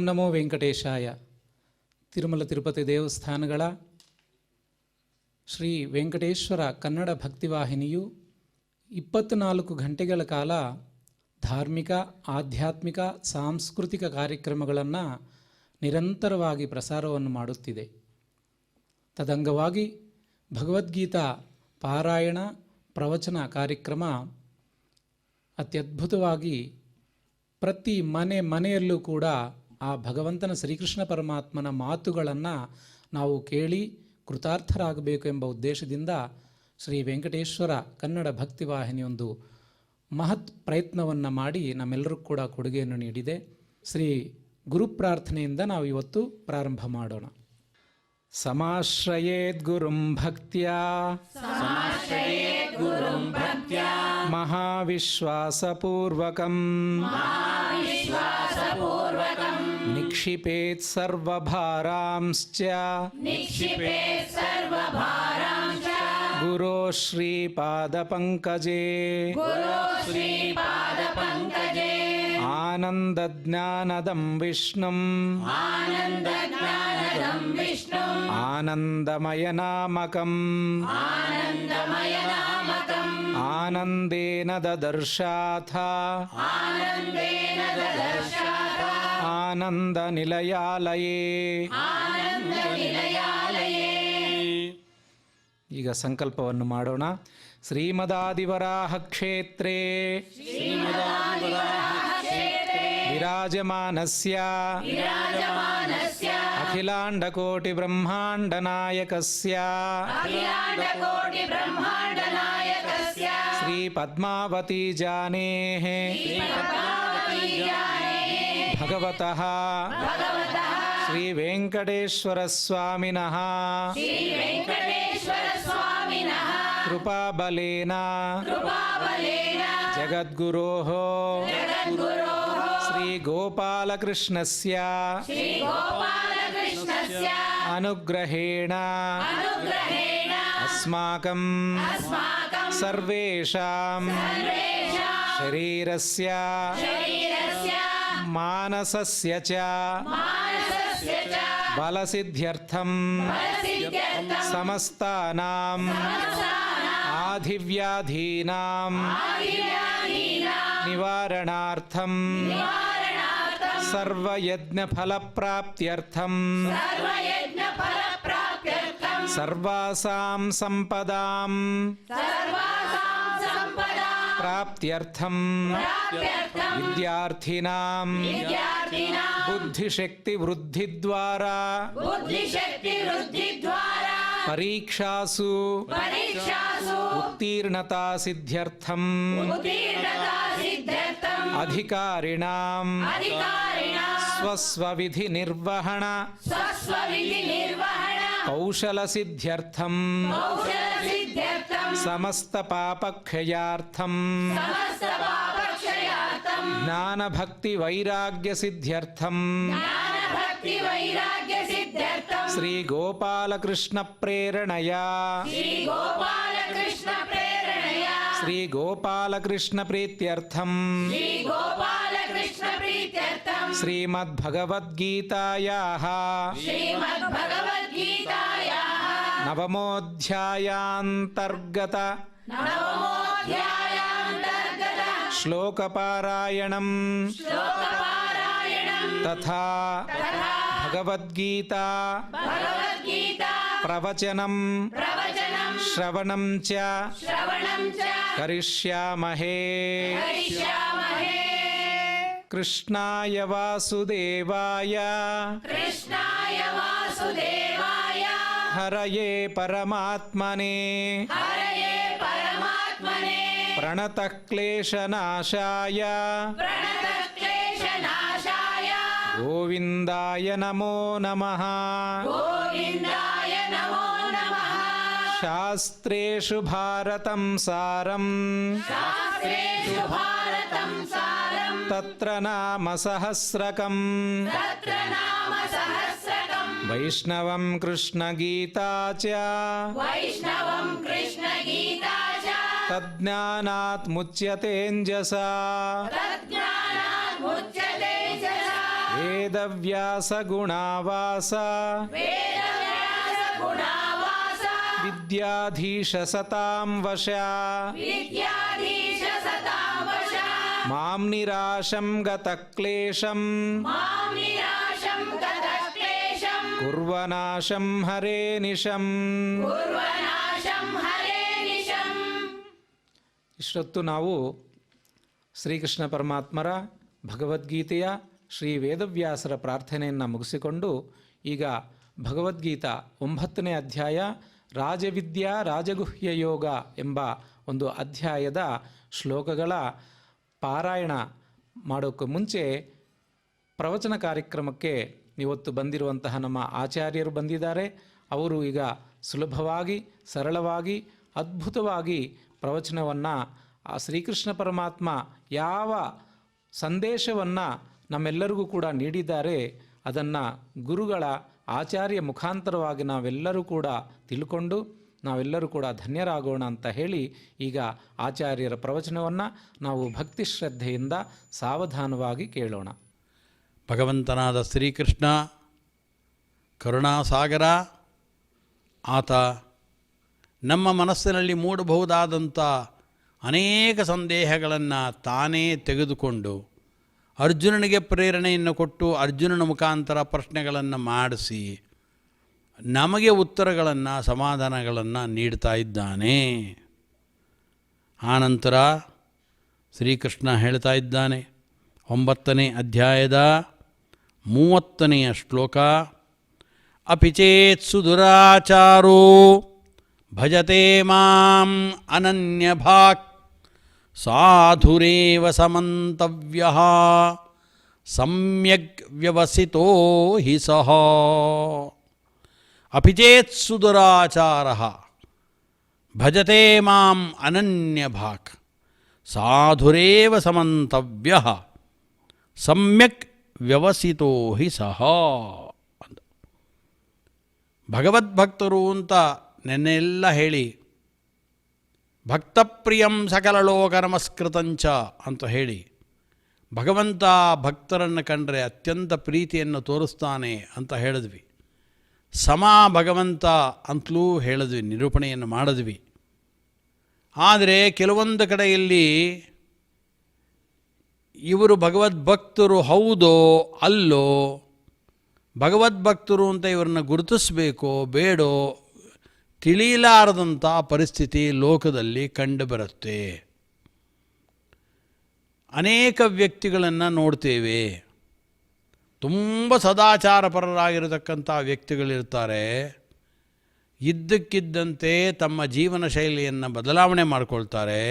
ನಮೋ ವೆಂಕಟೇಶಾಯ. ತಿರುಮಲ ತಿರುಪತಿ ದೇವಸ್ಥಾನಗಳ ಶ್ರೀ ವೆಂಕಟೇಶ್ವರ ಕನ್ನಡ ಭಕ್ತಿವಾಹಿನಿಯು 24 ಗಂಟೆಗಳ ಕಾಲ ಧಾರ್ಮಿಕ, ಆಧ್ಯಾತ್ಮಿಕ, ಸಾಂಸ್ಕೃತಿಕ ಕಾರ್ಯಕ್ರಮಗಳನ್ನು ನಿರಂತರವಾಗಿ ಪ್ರಸಾರವನ್ನು ಮಾಡುತ್ತಿದೆ. ತದಂಗವಾಗಿ ಭಗವದ್ಗೀತಾ ಪಾರಾಯಣ ಪ್ರವಚನ ಕಾರ್ಯಕ್ರಮ ಅತ್ಯದ್ಭುತವಾಗಿ ಪ್ರತಿ ಮನೆಯಲ್ಲೂ ಕೂಡ ಆ ಭಗವಂತನ ಶ್ರೀಕೃಷ್ಣ ಪರಮಾತ್ಮನ ಮಾತುಗಳನ್ನು ನಾವು ಕೇಳಿ ಕೃತಾರ್ಥರಾಗಬೇಕು ಎಂಬ ಉದ್ದೇಶದಿಂದ ಶ್ರೀ ವೆಂಕಟೇಶ್ವರ ಕನ್ನಡ ಭಕ್ತಿವಾಹಿನಿಯೊಂದು ಮಹತ್ ಪ್ರಯತ್ನವನ್ನು ಮಾಡಿ ನಮ್ಮೆಲ್ಲರೂ ಕೂಡ ಕೊಡುಗೆಯನ್ನು ನೀಡಿದೆ. ಶ್ರೀ ಗುರು ಪ್ರಾರ್ಥನೆಯಿಂದ ನಾವು ಇವತ್ತು ಪ್ರಾರಂಭ ಮಾಡೋಣ. ಸಮಾಶ್ರಯೇದ್ ಗುರುಂ ಭಕ್ತ್ಯಾ ಮಹಾವಿಶ್ವಾಸಪೂರ್ವಕಂ ನಿಕ್ಷಿಪೇತ್ ಸರ್ವಭಾರಾಂಶ್ಚ ಗುರೋ ಶ್ರೀಪಾದಪಂಕಜೇ ಆನಂದಜ್ಞಾನದಂ ವಿಷ್ಣುಂ ಆನಂದಮಯನಾಮಕಂ ಆನಂದೇನ ದದರ್ಶಾಥ ಆನಂದನಿಲಯಾಲಯೇ. ಈಗ ಸಂಕಲ್ಪವನ್ನು ಮಾಡೋಣ. ಶ್ರೀಮದಾದಿವರಾಹ ಕ್ಷೇತ್ರೇ ವಿರಾಜಮಾನಸ್ಯ ಅಖಿಲಾಂಡಕೋಟಿ ಬ್ರಹ್ಮಾಂಡ ನಾಯಕಸ್ಯ ಶ್ರೀ ಪದ್ಮಾವತಿ ಜಾನೇಃ ಭಗವತಃ ಶ್ರೀ ವೆಂಕಟೇಶ್ವರ ಸ್ವಾಮಿನಃ ಕೃಪಾಬಲೇನ ಜಗದ್ಗುರೋಃ ಶ್ರೀ ಗೋಪಾಲಕೃಷ್ಣಸ್ಯ ಅನುಗ್ರಹೇಣ ಅಸ್ಮಾಕಂ ಸರ್ವೇಷಾಂ ಶರೀರಸ್ಯ ಮಾನಸಸ್ಯ ಚ ಬಲಸಿದ್ಧ್ಯರ್ಥಂ ಸಮಸ್ತಾನಾಂ ಆಧಿವ್ಯಾಧೀನಾಂ ನಿವಾರಣಾರ್ಥಂ ಸರ್ವಯಜ್ಞಫಲಪ್ರಾಪ್ತ್ಯರ್ಥಂ ಸರ್ವಾಸಾಂ ಸಂಪದಾಂ ಪ್ರಾಪ್ತ್ಯರ್ಥಂ ವಿದ್ಯಾರ್ಥಿನಾಂ ಬುದ್ಧಿಶಕ್ತಿ ವೃದ್ಧಿದ್ವಾರಾ ಪರೀಕ್ಷಾಸು ಉತ್ತೀರ್ಣತಾ ಸಿದ್ಧ್ಯರ್ಥಂ ಅಧಿಕಾರಿಣಾಂ ಸ್ವಸ್ವವಿಧಿ ನಿರ್ವಹಣ ಕೌಶಲ ಸಿದ್ಧ್ಯರ್ಥಂ ಸಮಸ್ತ ಪಾಪಕ್ಷಯಾರ್ಥಂ ಜ್ಞಾನ ಭಕ್ತಿ ವೈರಾಗ್ಯ ಸಿದ್ಧ್ಯರ್ಥಂ ಶ್ರೀ ಗೋಪಾಲಕೃಷ್ಣ ಪ್ರೇರಣಯಾ ಶ್ರೀ ಗೋಪಾಲಕೃಷ್ಣ ಪ್ರೀತ್ಯರ್ಥಂ ಶ್ರೀಮದ್ಭಗವದ್ಗೀತಾಯಾಃ ನವಮೋಧ್ಯಾಯಾಂತರ್ಗತ ಶ್ಲೋಕಪಾರಾಯಣಂ ತಥಾ ಭಗವದ್ಗೀತಾ ಪ್ರವಚನಂ ಶ್ರವಣಂ ಚ ಕರಿಷ್ಯಾಮಹೇ. ಕೃಷ್ಣಾಯ ವಾಸುದೇವಾಯ ಹರಯೇ ಪರಮಾತ್ಮನೇ ಪ್ರಣತಃ ಕ್ಲೇಶನಾಶಾಯ ಗೋವಿಂದಾಯ ನಮೋ ನಮಃ. ಶಾಸ್ತ್ರೇಷು ಭಾರತಂ ಸಾರಂ ತತ್ರ ನಾಮ ಸಹಸ್ರಕಂ ವೈಷ್ಣವಂ ಕೃಷ್ಣ ಗೀತಾ ಚ ತಜ್ಞಾನಾತ್ ಮುಚ್ಯತೇಂಜಸಾ ವೇದವ್ಯಾಸ ಗುಣಾವಾಸ ವಿದ್ಯಾಧೀಶ ಸತಾಂ ವಶ ಮಾಂ ನಿರಾಶಂ ಗತಕ್ಲೇಶಂ ಕುರ್ವನಾಶಂ ಹರೇ ನಿಶಂ. ಇಷ್ಟೊತ್ತು ನಾವು ಶ್ರೀಕೃಷ್ಣ ಪರಮಾತ್ಮರ ಭಗವದ್ಗೀತೆಯ ಶ್ರೀ ವೇದವ್ಯಾಸರ ಪ್ರಾರ್ಥನೆಯನ್ನು ಮುಗಿಸಿಕೊಂಡು ಈಗ ಭಗವದ್ಗೀತಾ 9ನೇ ಅಧ್ಯಾಯ ರಾಜವಿದ್ಯಾ ರಾಜಗುಹ್ಯ ಯೋಗ ಎಂಬ ಒಂದು ಅಧ್ಯಾಯದ ಶ್ಲೋಕಗಳ ಪಾರಾಯಣ ಮಾಡೋಕ್ಕೆ ಮುಂಚೆ ಪ್ರವಚನ ಕಾರ್ಯಕ್ರಮಕ್ಕೆ ಇವತ್ತು ಬಂದಿರುವಂತಹ ನಮ್ಮ ಆಚಾರ್ಯರು ಬಂದಿದ್ದಾರೆ. ಅವರು ಈಗ ಸುಲಭವಾಗಿ ಸರಳವಾಗಿ ಅದ್ಭುತವಾಗಿ ಪ್ರವಚನವನ್ನು ಆ ಶ್ರೀಕೃಷ್ಣ ಪರಮಾತ್ಮ ಯಾವ ಸಂದೇಶವನ್ನು ನಮ್ಮೆಲ್ಲರಿಗೂ ಕೂಡ ನೀಡಿದ್ದಾರೆ ಅದನ್ನು ಗುರುಗಳ ಆಚಾರ್ಯ ಮುಖಾಂತರವಾಗಿ ನಾವೆಲ್ಲರೂ ಕೂಡ ತಿಳ್ಕೊಂಡು ನಾವೆಲ್ಲರೂ ಕೂಡ ಧನ್ಯರಾಗೋಣ ಅಂತ ಹೇಳಿ ಈಗ ಆಚಾರ್ಯರ ಪ್ರವಚನವನ್ನು ನಾವು ಭಕ್ತಿ ಶ್ರದ್ಧೆಯಿಂದ ಸಾವಧಾನವಾಗಿ ಕೇಳೋಣ. ಭಗವಂತನಾದ ಶ್ರೀಕೃಷ್ಣ ಕರುಣಾಸಾಗರ. ಆತ ನಮ್ಮ ಮನಸ್ಸಿನಲ್ಲಿ ಮೂಡಬಹುದಾದಂಥ ಅನೇಕ ಸಂದೇಹಗಳನ್ನು ತಾನೇ ತೆಗೆದುಕೊಂಡು ಅರ್ಜುನನಿಗೆ ಪ್ರೇರಣೆಯನ್ನು ಕೊಟ್ಟು ಅರ್ಜುನನ ಮುಖಾಂತರ ಪ್ರಶ್ನೆಗಳನ್ನು ಮಾಡಿಸಿ ನಮಗೆ ಉತ್ತರಗಳನ್ನು ಸಮಾಧಾನಗಳನ್ನು ನೀಡ್ತಾ ಇದ್ದಾನೆ. ಆನಂತರ ಶ್ರೀಕೃಷ್ಣ ಹೇಳ್ತಾ ಇದ್ದಾನೆ 9ನೇ ಅಧ್ಯಾಯದ 30ನೇ ಶ್ಲೋಕ. ಅಪಿ ಚೇತ್ಸು ದುರಾಚಾರೋ ಭಜತೆ ಮಾಂ ಅನನ್ಯಭಾಕ್ ಸಾಧುರೇವ ಸಮಂತವ್ಯಃ ಸಮ್ಯಗ್ ವ್ಯವಸಿತೋ ಹಿ ಸಹ. ಅಪಿ ಚೇತ್ಸು ದುರಾಚಾರಃ ಭಜತೆ ಮಾಂ ಅನನ್ಯಭಾಕ್ ಸಾಧುರೇವ ಸಮಂತವ್ಯಃ ಸಮ್ಯಕ್ ವ್ಯವಸಿತೋ ಹಿ ಸಹ ಅಂತ. ಭಗವದ್ಭಕ್ತರು ಅಂತ ನೆನ್ನೆಲ್ಲ ಹೇಳಿ ಭಕ್ತಪ್ರಿಯಂ ಸಕಲಲೋಕ ನಮಸ್ಕೃತಂಚ ಅಂತ ಹೇಳಿ ಭಗವಂತ ಭಕ್ತರನ್ನು ಕಂಡರೆ ಅತ್ಯಂತ ಪ್ರೀತಿಯನ್ನು ತೋರಿಸ್ತಾನೆ ಅಂತ ಹೇಳಿದ್ವಿ. ಸಮ ಭಗವಂತ ಅಂತಲೂ ಹೇಳಿದ್ವಿ, ನಿರೂಪಣೆಯನ್ನು ಮಾಡಿದ್ವಿ. ಆದರೆ ಕೆಲವೊಂದು ಕಡೆಯಲ್ಲಿ ಇವರು ಭಗವದ್ಭಕ್ತರು ಹೌದೋ ಅಲ್ಲೋ, ಭಗವದ್ಭಕ್ತರು ಅಂತ ಇವರನ್ನು ಗುರುತಿಸಬೇಕೋ ಬೇಡೋ ತಿಳಿಲಾರದಂಥ ಪರಿಸ್ಥಿತಿ ಲೋಕದಲ್ಲಿ ಕಂಡುಬರುತ್ತೆ. ಅನೇಕ ವ್ಯಕ್ತಿಗಳನ್ನು ನೋಡ್ತೇವೆ, ತುಂಬ ಸದಾಚಾರಪರರಾಗಿರತಕ್ಕಂಥ ವ್ಯಕ್ತಿಗಳಿರ್ತಾರೆ. ಇದ್ದಕ್ಕಿದ್ದಂತೆ ತಮ್ಮ ಜೀವನ ಶೈಲಿಯನ್ನು ಬದಲಾವಣೆ ಮಾಡಿಕೊಳ್ತಾರೆ.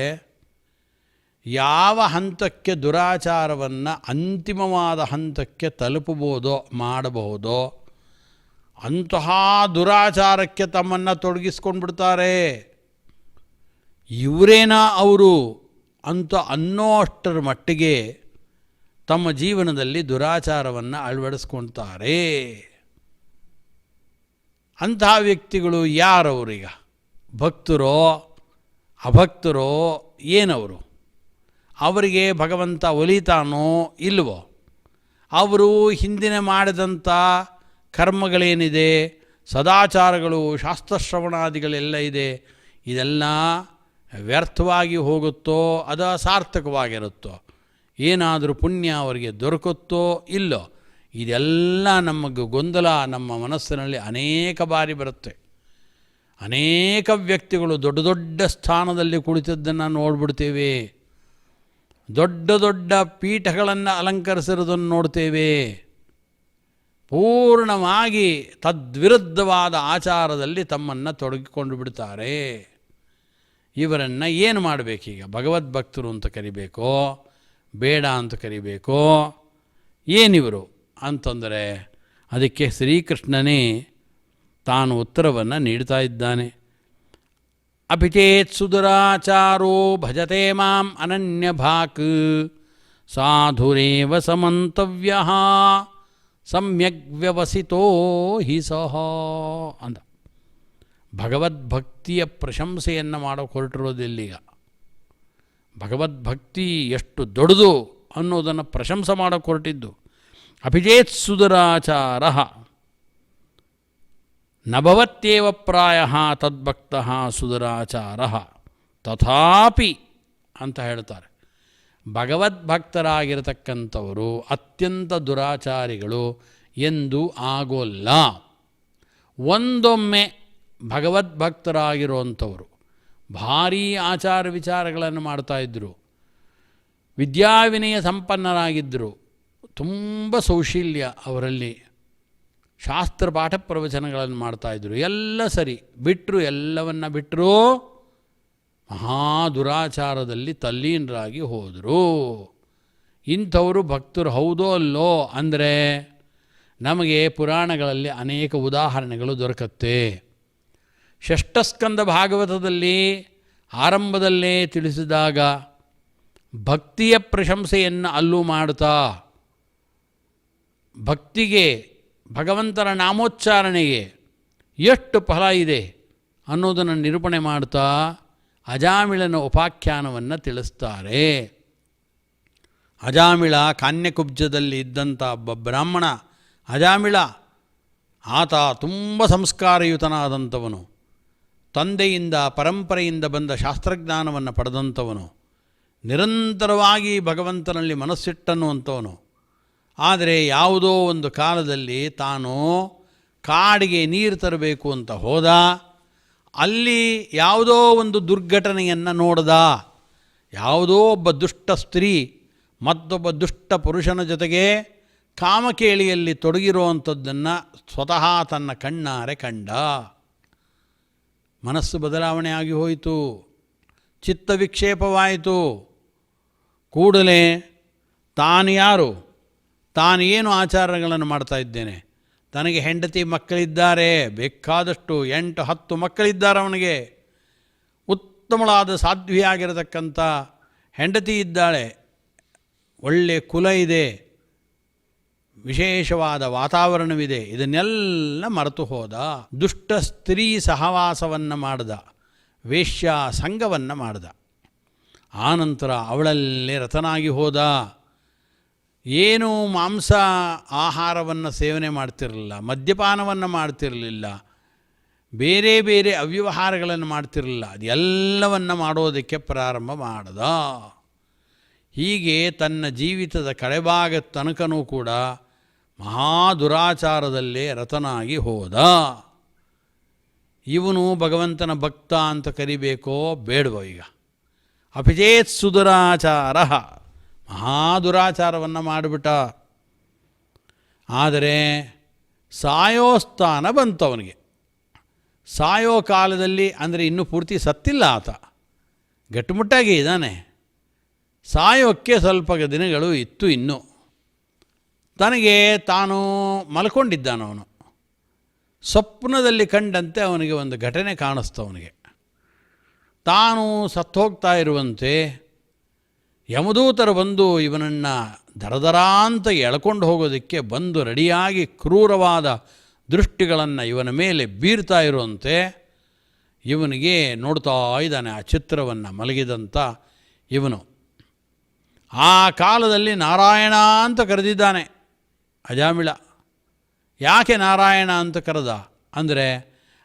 ಯಾವ ಹಂತಕ್ಕೆ ದುರಾಚಾರವನ್ನು ಅಂತಿಮವಾದ ಹಂತಕ್ಕೆ ತಲುಪಬಹುದೋ ಮಾಡಬಹುದೋ ಅಂತಹ ದುರಾಚಾರಕ್ಕೆ ತಮ್ಮನ್ನು ತೊಡಗಿಸ್ಕೊಂಡ್ಬಿಡ್ತಾರೆ. ಇವರೇನಾ ಅವರು ಅಂತ ಅನ್ನೋ ಅಷ್ಟರ ಮಟ್ಟಿಗೆ ತಮ್ಮ ಜೀವನದಲ್ಲಿ ದುರಾಚಾರವನ್ನು ಅಳವಡಿಸ್ಕೊಳ್ತಾರೆ. ಅಂತಹ ವ್ಯಕ್ತಿಗಳು ಯಾರವರೀಗ? ಭಕ್ತರೋ ಅಭಕ್ತರೋ ಏನವರು? ಅವರಿಗೆ ಭಗವಂತ ಒಲಿತಾನೋ ಇಲ್ವೋ? ಅವರು ಹಿಂದಿನ ಮಾಡಿದಂಥ ಕರ್ಮಗಳೇನಿದೆ, ಸದಾಚಾರಗಳು, ಶಾಸ್ತ್ರಶ್ರವಣಾದಿಗಳೆಲ್ಲ ಇದೆ, ಇದೆಲ್ಲ ವ್ಯರ್ಥವಾಗಿ ಹೋಗುತ್ತೋ ಅದು ಸಾರ್ಥಕವಾಗಿರುತ್ತೋ? ಏನಾದರೂ ಪುಣ್ಯ ಅವರಿಗೆ ದೊರಕುತ್ತೋ ಇಲ್ಲೋ? ಇದೆಲ್ಲ ನಮಗೆ ಗೊಂದಲ ನಮ್ಮ ಮನಸ್ಸಿನಲ್ಲಿ ಅನೇಕ ಬಾರಿ ಬರುತ್ತೆ. ಅನೇಕ ವ್ಯಕ್ತಿಗಳು ದೊಡ್ಡ ದೊಡ್ಡ ಸ್ಥಾನದಲ್ಲಿ ಕುಳಿತದ್ದನ್ನು ನೋಡ್ಬಿಡ್ತೇವೆ, ದೊಡ್ಡ ದೊಡ್ಡ ಪೀಠಗಳನ್ನು ಅಲಂಕರಿಸಿರೋದನ್ನು ನೋಡ್ತೇವೆ. ಪೂರ್ಣವಾಗಿ ತದ್ವಿರುದ್ಧವಾದ ಆಚಾರದಲ್ಲಿ ತಮ್ಮನ್ನು ತೊಡಗಿಕೊಂಡು ಬಿಡ್ತಾರೆ. ಇವರನ್ನು ಏನು ಮಾಡಬೇಕೀಗ? ಭಗವದ್ಭಕ್ತರು ಅಂತ ಕರಿಬೇಕೋ ಬೇಡ ಅಂತ ಕರಿಬೇಕೋ ಏನಿವರು ಅಂತಂದರೆ ಅದಕ್ಕೆ ಶ್ರೀಕೃಷ್ಣನೇ ತಾನು ಉತ್ತರವನ್ನು ನೀಡ್ತಾ ಇದ್ದಾನೆ. ಅಪಿಚೇತ್ ಸುದುರಾಚಾರೋ ಭಜತೆ ಮಾಂ ಅನನ್ಯಭಾಕ್ ಸಾಧುರೇವ ಸಮಂತವ್ಯಃ ಸಮ್ಯಗ್ ವ್ಯವಸಿತೋ ಹಿ ಸಹ ಅಂದ. ಭಗವದ್ಭಕ್ತಿಯ ಪ್ರಶಂಸೆಯನ್ನು ಮಾಡೋಕೆ ಹೊರಟಿರೋದಿಲ್ಲೀಗ. ಭಗವದ್ಭಕ್ತಿ ಎಷ್ಟು ದೊಡ್ಡದು ಅನ್ನೋದನ್ನು ಪ್ರಶಂಸೆ ಮಾಡೋಕೆ ಹೊರಟಿದ್ದು. ಅಭಿಜೇತ್ ಸುದುರಾಚಾರ ನಭವತ್ಯೇವ ಪ್ರಾಯ ತದ್ಭಕ್ತ ಸುದುರಾಚಾರ ತಥಾಪಿ ಅಂತ ಹೇಳ್ತಾರೆ. ಭಗವದ್ಭಕ್ತರಾಗಿರತಕ್ಕಂಥವರು ಅತ್ಯಂತ ದುರಾಚಾರಿಗಳು ಎಂದು ಆಗೋಲ್ಲ. ಒಂದೊಮ್ಮೆ ಭಗವದ್ಭಕ್ತರಾಗಿರುವಂಥವರು ಭಾರೀ ಆಚಾರ ವಿಚಾರಗಳನ್ನು ಮಾಡ್ತಾಯಿದ್ರು, ವಿದ್ಯಾವಿನಯ ಸಂಪನ್ನರಾಗಿದ್ದರು, ತುಂಬ ಸೌಶೀಲ್ಯ ಅವರಲ್ಲಿ, ಶಾಸ್ತ್ರ ಪಾಠ ಪ್ರವಚನಗಳನ್ನು ಮಾಡ್ತಾಯಿದ್ರು, ಎಲ್ಲ ಸರಿ. ಬಿಟ್ಟರು, ಎಲ್ಲವನ್ನ ಬಿಟ್ಟರು, ಮಹಾ ದುರಾಚಾರದಲ್ಲಿ ತಲ್ಲೀನರಾಗಿ ಹೋದರು. ಇಂಥವರು ಭಕ್ತರು ಹೌದೋ ಅಲ್ಲೋ ಅಂದರೆ ನಮಗೆ ಪುರಾಣಗಳಲ್ಲಿ ಅನೇಕ ಉದಾಹರಣೆಗಳು ದೊರಕತ್ತೆ. ಷಷ್ಠಸ್ಕಂದ ಭಾಗವತದಲ್ಲಿ ಆರಂಭದಲ್ಲೇ ತಿಳಿಸಿದಾಗ ಭಕ್ತಿಯ ಪ್ರಶಂಸೆಯನ್ನು ಅಲ್ಲೂ ಮಾಡ್ತಾ, ಭಕ್ತಿಗೆ, ಭಗವಂತನ ನಾಮೋಚ್ಚಾರಣೆಗೆ ಎಷ್ಟು ಫಲ ಇದೆ ಅನ್ನೋದನ್ನು ನಿರೂಪಣೆ ಮಾಡ್ತಾ ಅಜಾಮಿಳನ ಉಪಾಖ್ಯಾನವನ್ನು ತಿಳಿಸ್ತಾರೆ. ಅಜಾಮಿಳ ಕಾನ್ಯಕುಬ್ಜದಲ್ಲಿ ಇದ್ದಂಥ ಒಬ್ಬ ಬ್ರಾಹ್ಮಣ ಅಜಾಮಿಳ. ಆತ ತುಂಬ ಸಂಸ್ಕಾರಯುತನಾದಂಥವನು, ತಂದೆಯಿಂದ ಪರಂಪರೆಯಿಂದ ಬಂದ ಶಾಸ್ತ್ರಜ್ಞಾನವನ್ನು ಪಡೆದಂಥವನು, ನಿರಂತರವಾಗಿ ಭಗವಂತನಲ್ಲಿ ಮನಸ್ಸಿಟ್ಟನ್ನುವಂಥವನು. ಆದರೆ ಯಾವುದೋ ಒಂದು ಕಾಲದಲ್ಲಿ ತಾನು ಕಾಡಿಗೆ ನೀರು ತರಬೇಕು ಅಂತ ಹೋದ. ಅಲ್ಲಿ ಯಾವುದೋ ಒಂದು ದುರ್ಘಟನೆಯನ್ನು ನೋಡ್ದ. ಯಾವುದೋ ಒಬ್ಬ ದುಷ್ಟ ಸ್ತ್ರೀ ಮತ್ತೊಬ್ಬ ದುಷ್ಟ ಪುರುಷನ ಜೊತೆಗೆ ಕಾಮಕೇಳಿಯಲ್ಲಿ ತೊಡಗಿರುವಂಥದ್ದನ್ನು ಸ್ವತಃ ತನ್ನ ಕಣ್ಣಾರೆ ಕಂಡ. ಮನಸ್ಸು ಬದಲಾವಣೆ ಆಗಿ ಹೋಯಿತು, ಚಿತ್ತ ವಿಕ್ಷೇಪವಾಯಿತು. ಕೂಡಲೇ ತಾನು ಯಾರು, ತಾನು ಏನು ಆಚಾರಗಳನ್ನು ಮಾಡ್ತಾ ಇದ್ದೇನೆ, ತನಗೆ ಹೆಂಡತಿ ಮಕ್ಕಳಿದ್ದಾರೆ, ಬೇಕಾದಷ್ಟು 8-10 ಮಕ್ಕಳಿದ್ದಾರೆ ಅವನಿಗೆ, ಉತ್ತಮಳಾದ ಸಾಧ್ವಿಯಾಗಿರತಕ್ಕಂಥ ಹೆಂಡತಿ ಇದ್ದಾಳೆ, ಒಳ್ಳೆಯ ಕುಲ ಇದೆ, ವಿಶೇಷವಾದ ವಾತಾವರಣವಿದೆ. ಇದನ್ನೆಲ್ಲ ಮರೆತು ಹೋದ. ದುಷ್ಟ ಸ್ತ್ರೀ ಸಹವಾಸವನ್ನು ಮಾಡ್ದ, ವೇಶ್ಯ ಸಂಘವನ್ನು ಮಾಡ್ದ. ಆನಂತರ ಅವಳಲ್ಲೇ ರತನಾಗಿ ಹೋದ. ಏನೂ ಮಾಂಸ ಆಹಾರವನ್ನು ಸೇವನೆ ಮಾಡ್ತಿರಲಿಲ್ಲ, ಮದ್ಯಪಾನವನ್ನು ಮಾಡ್ತಿರಲಿಲ್ಲ, ಬೇರೆ ಬೇರೆ ಅವ್ಯವಹಾರಗಳನ್ನು ಮಾಡ್ತಿರಲಿಲ್ಲ. ಅದೆಲ್ಲವನ್ನು ಮಾಡೋದಕ್ಕೆ ಪ್ರಾರಂಭ ಮಾಡ್ದ. ಹೀಗೆ ತನ್ನ ಜೀವಿತದ ಕಡೆಭಾಗ ತನಕನೂ ಕೂಡ ಮಹಾ ದುರಾಚಾರದಲ್ಲೇ ರತನಾಗಿ ಹೋದ. ಇವನು ಭಗವಂತನ ಭಕ್ತ ಅಂತ ಕರಿಬೇಕೋ ಬೇಡವೋ? ಈಗ ಅಭಿಜೇತ್ ಸುದುರಾಚಾರ, ಮಹಾ ದುರಾಚಾರವನ್ನು ಮಾಡಿಬಿಟ್ಟ. ಆದರೆ ಸಾಯೋ ಸ್ಥಾನ ಬಂತು ಅವನಿಗೆ. ಸಾಯೋ ಕಾಲದಲ್ಲಿ, ಅಂದರೆ ಇನ್ನೂ ಪೂರ್ತಿ ಸತ್ತಿಲ್ಲ ಆತ, ಗಟ್ಟುಮುಟ್ಟಾಗಿ ಇದ್ದಾನೆ. ಸಾಯೋಕ್ಕೆ ಸ್ವಲ್ಪ ದಿನಗಳು ಇತ್ತು ಇನ್ನೂ. ತನಗೆ ತಾನು ಮಲ್ಕೊಂಡಿದ್ದಾನವನು. ಸ್ವಪ್ನದಲ್ಲಿ ಕಂಡಂತೆ ಅವನಿಗೆ ಒಂದು ಘಟನೆ ಕಾಣಿಸ್ತವನಿಗೆ. ತಾನು ಸತ್ತೋಗ್ತಾ ಇರುವಂತೆ ಯಮದೂತರು ಬಂದು ಇವನನ್ನು ದರದರ ಅಂತ ಎಳ್ಕೊಂಡು ಹೋಗೋದಕ್ಕೆ ಬಂದು ರೆಡಿಯಾಗಿ ಕ್ರೂರವಾದ ದೃಷ್ಟಿಗಳನ್ನು ಇವನ ಮೇಲೆ ಬೀರ್ತಾ ಇರುವಂತೆ ಇವನಿಗೆ ನೋಡ್ತಾ ಇದ್ದಾನೆ ಆ ಚಿತ್ರವನ್ನು, ಮಲಗಿದಂಥ ಇವನು. ಆ ಕಾಲದಲ್ಲಿ ನಾರಾಯಣ ಅಂತ ಕರೆದಿದ್ದಾನೆ ಅಜಾಮಿಳ. ಯಾಕೆ ನಾರಾಯಣ ಅಂತ ಕರೆದ ಅಂದರೆ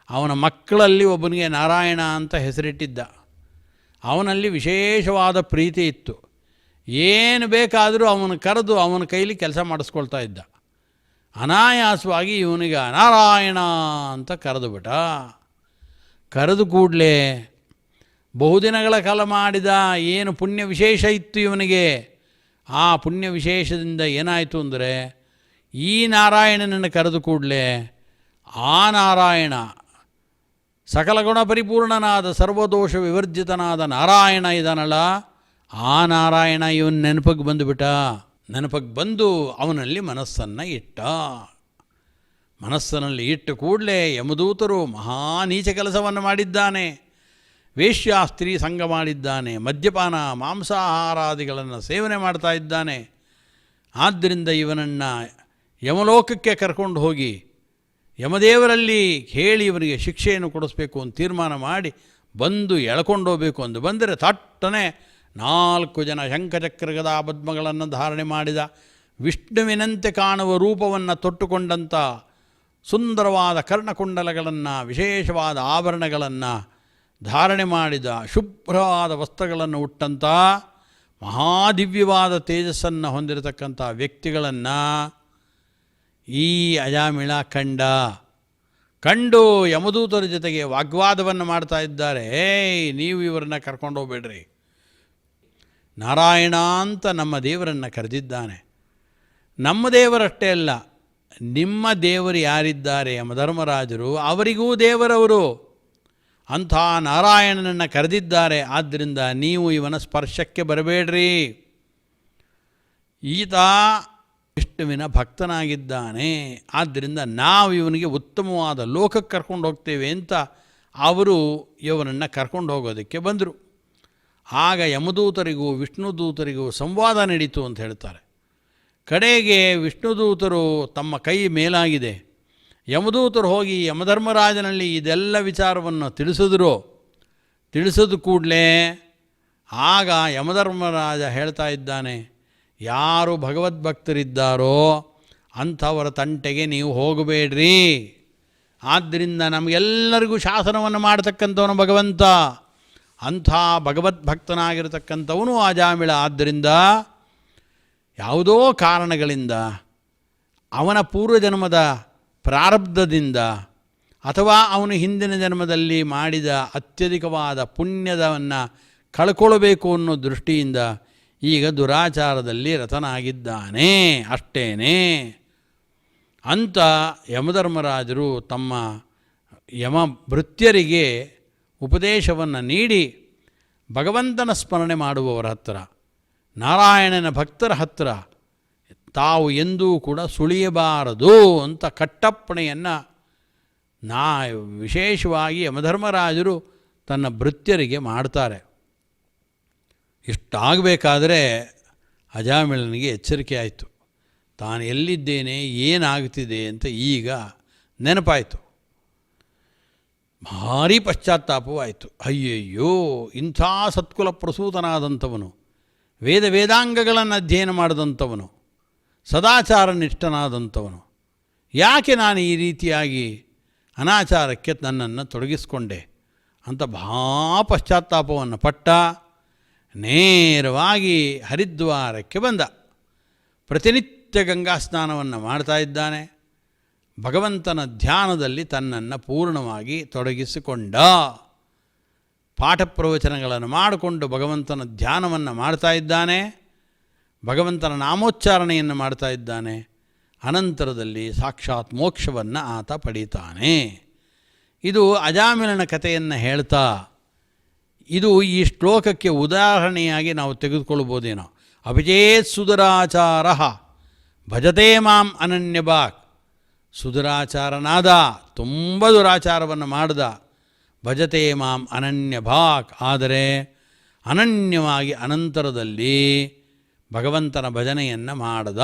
ಅವನ ಮಕ್ಕಳಲ್ಲಿ ಒಬ್ಬನಿಗೆ ನಾರಾಯಣ ಅಂತ ಹೆಸರಿಟ್ಟಿದ್ದ. ಅವನಲ್ಲಿ ವಿಶೇಷವಾದ ಪ್ರೀತಿ ಇತ್ತು. ಏನು ಬೇಕಾದರೂ ಅವನು ಕರೆದು ಅವನ ಕೈಲಿ ಕೆಲಸ ಮಾಡಿಸ್ಕೊಳ್ತಾ ಇದ್ದ. ಅನಾಯಾಸವಾಗಿ ಇವನಿಗೆ ನಾರಾಯಣ ಅಂತ ಕರೆದುಬಿಟ್ಟ. ಕರೆದು ಕೂಡಲೇ ಬಹುದಿನಗಳ ಕಾಲ ಮಾಡಿದ ಏನು ಪುಣ್ಯ ವಿಶೇಷ ಇತ್ತು ಇವನಿಗೆ. ಆ ಪುಣ್ಯ ವಿಶೇಷದಿಂದ ಏನಾಯಿತು ಅಂದರೆ, ಈ ನಾರಾಯಣನನ್ನು ಕರೆದು ಕೂಡಲೇ ಆ ನಾರಾಯಣ, ಸಕಲ ಗುಣ ಪರಿಪೂರ್ಣನಾದ ಸರ್ವದೋಷ ವಿವರ್ಜಿತನಾದ ನಾರಾಯಣ ಇದಾನಲ್ಲ, ಆ ನಾರಾಯಣ ಇವನ ನೆನಪಿಗೆ ಬಂದುಬಿಟ್ಟ. ನೆನಪಿಗೆ ಬಂದು ಅವನಲ್ಲಿ ಮನಸ್ಸನ್ನು ಇಟ್ಟ. ಮನಸ್ಸಿನಲ್ಲಿ ಇಟ್ಟ ಕೂಡಲೇ ಯಮದೂತರು ಮಹಾ ನೀಚ ಕೆಲಸವನ್ನು ಮಾಡಿದ್ದಾನೆ, ವೇಶ್ಯ ಸ್ತ್ರೀ ಸಂಘ ಮಾಡಿದ್ದಾನೆ, ಮದ್ಯಪಾನ ಮಾಂಸಾಹಾರಾದಿಗಳನ್ನು ಸೇವನೆ ಮಾಡ್ತಾ ಇದ್ದಾನೆ. ಆದ್ದರಿಂದ ಇವನನ್ನು ಯಮಲೋಕಕ್ಕೆ ಕರ್ಕೊಂಡು ಹೋಗಿ ಯಮದೇವರಲ್ಲಿ ಹೇಳಿ ಇವನಿಗೆ ಶಿಕ್ಷೆಯನ್ನು ಕೊಡಿಸ್ಬೇಕು ಅಂತ ತೀರ್ಮಾನ ಮಾಡಿ ಬಂದು ಎಳ್ಕೊಂಡು ಹೋಗಬೇಕು ಅಂದು ಬಂದರೆ ತಟ್ಟನೆ 4 ಜನ ಶಂಖಚಕ್ರ ಗದಾ ಪದ್ಮಗಳನ್ನು ಧಾರಣೆ ಮಾಡಿದ ವಿಷ್ಣುವಿನಂತೆ ಕಾಣುವ ರೂಪವನ್ನು ತೊಟ್ಟುಕೊಂಡಂಥ ಸುಂದರವಾದ ಕರ್ಣಕುಂಡಲಗಳನ್ನು, ವಿಶೇಷವಾದ ಆಭರಣಗಳನ್ನು ಧಾರಣೆ ಮಾಡಿದ, ಶುಭ್ರವಾದ ವಸ್ತ್ರಗಳನ್ನು ಉಟ್ಟಂಥ ಮಹಾದಿವ್ಯವಾದ ತೇಜಸ್ಸನ್ನು ಹೊಂದಿರತಕ್ಕಂಥ ವ್ಯಕ್ತಿಗಳನ್ನು ಈ ಅಜಾಮಿಳ ಕಂಡು ಯಮದೂತರ ಜೊತೆಗೆ ವಾಗ್ವಾದವನ್ನು ಮಾಡ್ತಾ ಇದ್ದಾರೆ. ನೀವು ಇವರನ್ನು ಕರ್ಕೊಂಡು ಹೋಗ್ಬೇಡ್ರಿ, ನಾರಾಯಣ ಅಂತ ನಮ್ಮ ದೇವರನ್ನು ಕರೆದಿದ್ದಾನೆ. ನಮ್ಮ ದೇವರಷ್ಟೇ ಅಲ್ಲ, ನಿಮ್ಮ ದೇವರು ಯಾರಿದ್ದಾರೆ ಯಮಧರ್ಮರಾಜರು, ಅವರಿಗೂ ದೇವರವರು. ಅಂಥ ನಾರಾಯಣನನ್ನು ಕರೆದಿದ್ದಾರೆ. ಆದ್ದರಿಂದ ನೀವು ಇವನ ಸ್ಪರ್ಶಕ್ಕೆ ಬರಬೇಡ್ರಿ. ಈತ ವಿಷ್ಣುವಿನ ಭಕ್ತನಾಗಿದ್ದಾನೆ, ಆದ್ದರಿಂದ ನಾವು ಇವನಿಗೆ ಉತ್ತಮವಾದ ಲೋಕಕ್ಕೆ ಕರ್ಕೊಂಡು ಹೋಗ್ತೇವೆ ಅಂತ ಅವರು ಇವನನ್ನು ಕರ್ಕೊಂಡು ಹೋಗೋದಕ್ಕೆ ಬಂದರು. ಆಗ ಯಮದೂತರಿಗೂ ವಿಷ್ಣುದೂತರಿಗೂ ಸಂವಾದ ನಡೀತು ಅಂತ ಹೇಳ್ತಾರೆ. ಕಡೆಗೆ ವಿಷ್ಣುದೂತರು ತಮ್ಮ ಕೈ ಮೇಲಾಗಿದೆ, ಯಮದೂತರು ಹೋಗಿ ಯಮಧರ್ಮರಾಜನಲ್ಲಿ ಇದೆಲ್ಲ ವಿಚಾರವನ್ನು ತಿಳಿಸಿದ ಕೂಡಲೇ ಆಗ ಯಮಧರ್ಮರಾಜ ಹೇಳ್ತಾ ಇದ್ದಾನೆ, ಯಾರು ಭಗವದ್ಭಕ್ತರಿದ್ದಾರೋ ಅಂಥವರ ತಂಟೆಗೆ ನೀವು ಹೋಗಬೇಡ್ರಿ. ಆದ್ದರಿಂದ ನಮಗೆಲ್ಲರಿಗೂ ಶಾಸನವನ್ನು ಮಾಡತಕ್ಕಂಥವನು ಭಗವಂತ, ಅಂಥ ಭಗವದ್ಭಕ್ತನಾಗಿರತಕ್ಕಂಥವನು ಅಜಾಮಿಳ. ಆದ್ದರಿಂದ ಯಾವುದೋ ಕಾರಣಗಳಿಂದ ಅವನ ಪೂರ್ವಜನ್ಮದ ಪ್ರಾರಬ್ಧದಿಂದ ಅಥವಾ ಅವನು ಹಿಂದಿನ ಜನ್ಮದಲ್ಲಿ ಮಾಡಿದ ಅತ್ಯಧಿಕವಾದ ಪುಣ್ಯದವನ್ನು ಕಳ್ಕೊಳ್ಬೇಕು ಅನ್ನೋ ದೃಷ್ಟಿಯಿಂದ ಈಗ ದುರಾಚಾರದಲ್ಲಿ ರತನಾಗಿದ್ದಾನೆ ಅಷ್ಟೇನೆ ಅಂತ ಯಮಧರ್ಮರಾಜರು ತಮ್ಮ ಯಮಭೃತ್ಯರಿಗೆ ಉಪದೇಶವನ್ನು ನೀಡಿ ಭಗವಂತನ ಸ್ಮರಣೆ ಮಾಡುವವರ ಹತ್ತಿರ, ನಾರಾಯಣನ ಭಕ್ತರ ಹತ್ತಿರ ತಾವು ಎಂದೂ ಕೂಡ ಸುಳಿಯಬಾರದು ಅಂತ ಕಟ್ಟಪ್ಪಣೆಯನ್ನು ವಿಶೇಷವಾಗಿ ಯಮಧರ್ಮರಾಜರು ತನ್ನ ಭೃತ್ಯರಿಗೆ ಮಾಡ್ತಾರೆ. ಇಷ್ಟಾಗಬೇಕಾದ್ರೆ ಅಜಾಮಿಳನಿಗೆ ಎಚ್ಚರಿಕೆ ಆಯಿತು. ತಾನು ಎಲ್ಲಿದ್ದೇನೆ, ಏನಾಗ್ತಿದೆ ಅಂತ ಈಗ ನೆನಪಾಯಿತು. ಭಾರೀ ಪಶ್ಚಾತ್ತಾಪವೂ ಆಯಿತು. ಅಯ್ಯಯ್ಯೋ, ಇಂಥ ಸತ್ಕುಲ ಪ್ರಸೂತನಾದಂಥವನು, ವೇದಾಂಗಗಳನ್ನು ಅಧ್ಯಯನ ಮಾಡಿದಂಥವನು, ಸದಾಚಾರ ನಿಷ್ಠನಾದಂಥವನು, ಯಾಕೆ ನಾನು ಈ ರೀತಿಯಾಗಿ ಅನಾಚಾರಕ್ಕೆ ನನ್ನನ್ನು ತೊಡಗಿಸ್ಕೊಂಡೆ ಅಂತ ಪಶ್ಚಾತ್ತಾಪವನ್ನು ಪಟ್ಟ ನೇರವಾಗಿ ಹರಿದ್ವಾರಕ್ಕೆ ಬಂದ. ಪ್ರತಿನಿತ್ಯ ಗಂಗಾ ಸ್ನಾನವನ್ನು ಮಾಡ್ತಾ ಇದ್ದಾನೆ. ಭಗವಂತನ ಧ್ಯಾನದಲ್ಲಿ ತನ್ನನ್ನು ಪೂರ್ಣವಾಗಿ ತೊಡಗಿಸಿಕೊಂಡ. ಪಾಠ ಪ್ರವಚನಗಳನ್ನು ಮಾಡಿಕೊಂಡು ಭಗವಂತನ ಧ್ಯಾನವನ್ನು ಮಾಡ್ತಾ ಇದ್ದಾನೆ. ಭಗವಂತನ ನಾಮೋಚ್ಚಾರಣೆಯನ್ನು ಮಾಡ್ತಾ ಇದ್ದಾನೆ. ಅನಂತರದಲ್ಲಿ ಸಾಕ್ಷಾತ್ ಮೋಕ್ಷವನ್ನು ಆತ ಪಡೀತಾನೆ. ಇದು ಅಜಾಮಿಳನ ಕಥೆಯನ್ನು ಹೇಳ್ತಾ, ಇದು ಈ ಶ್ಲೋಕಕ್ಕೆ ಉದಾಹರಣೆಯಾಗಿ ನಾವು ತೆಗೆದುಕೊಳ್ಳಬಹುದೇನೋ. ಅಭಿಚೇತ್ ಸುದುರಾಚಾರ ಭಜತೆ ಮಾಂ ಅನನ್ಯಭಾಕ್. ಸುದುರಾಚಾರನಾದ, ತುಂಬ ದುರಾಚಾರವನ್ನು ಮಾಡಿದ, ಭಜತೆ ಮಾಂ ಅನನ್ಯಭಾಕ್, ಆದರೆ ಅನನ್ಯವಾಗಿ ಅನಂತರದಲ್ಲಿ ಭಗವಂತನ ಭಜನೆಯನ್ನು ಮಾಡ್ದ,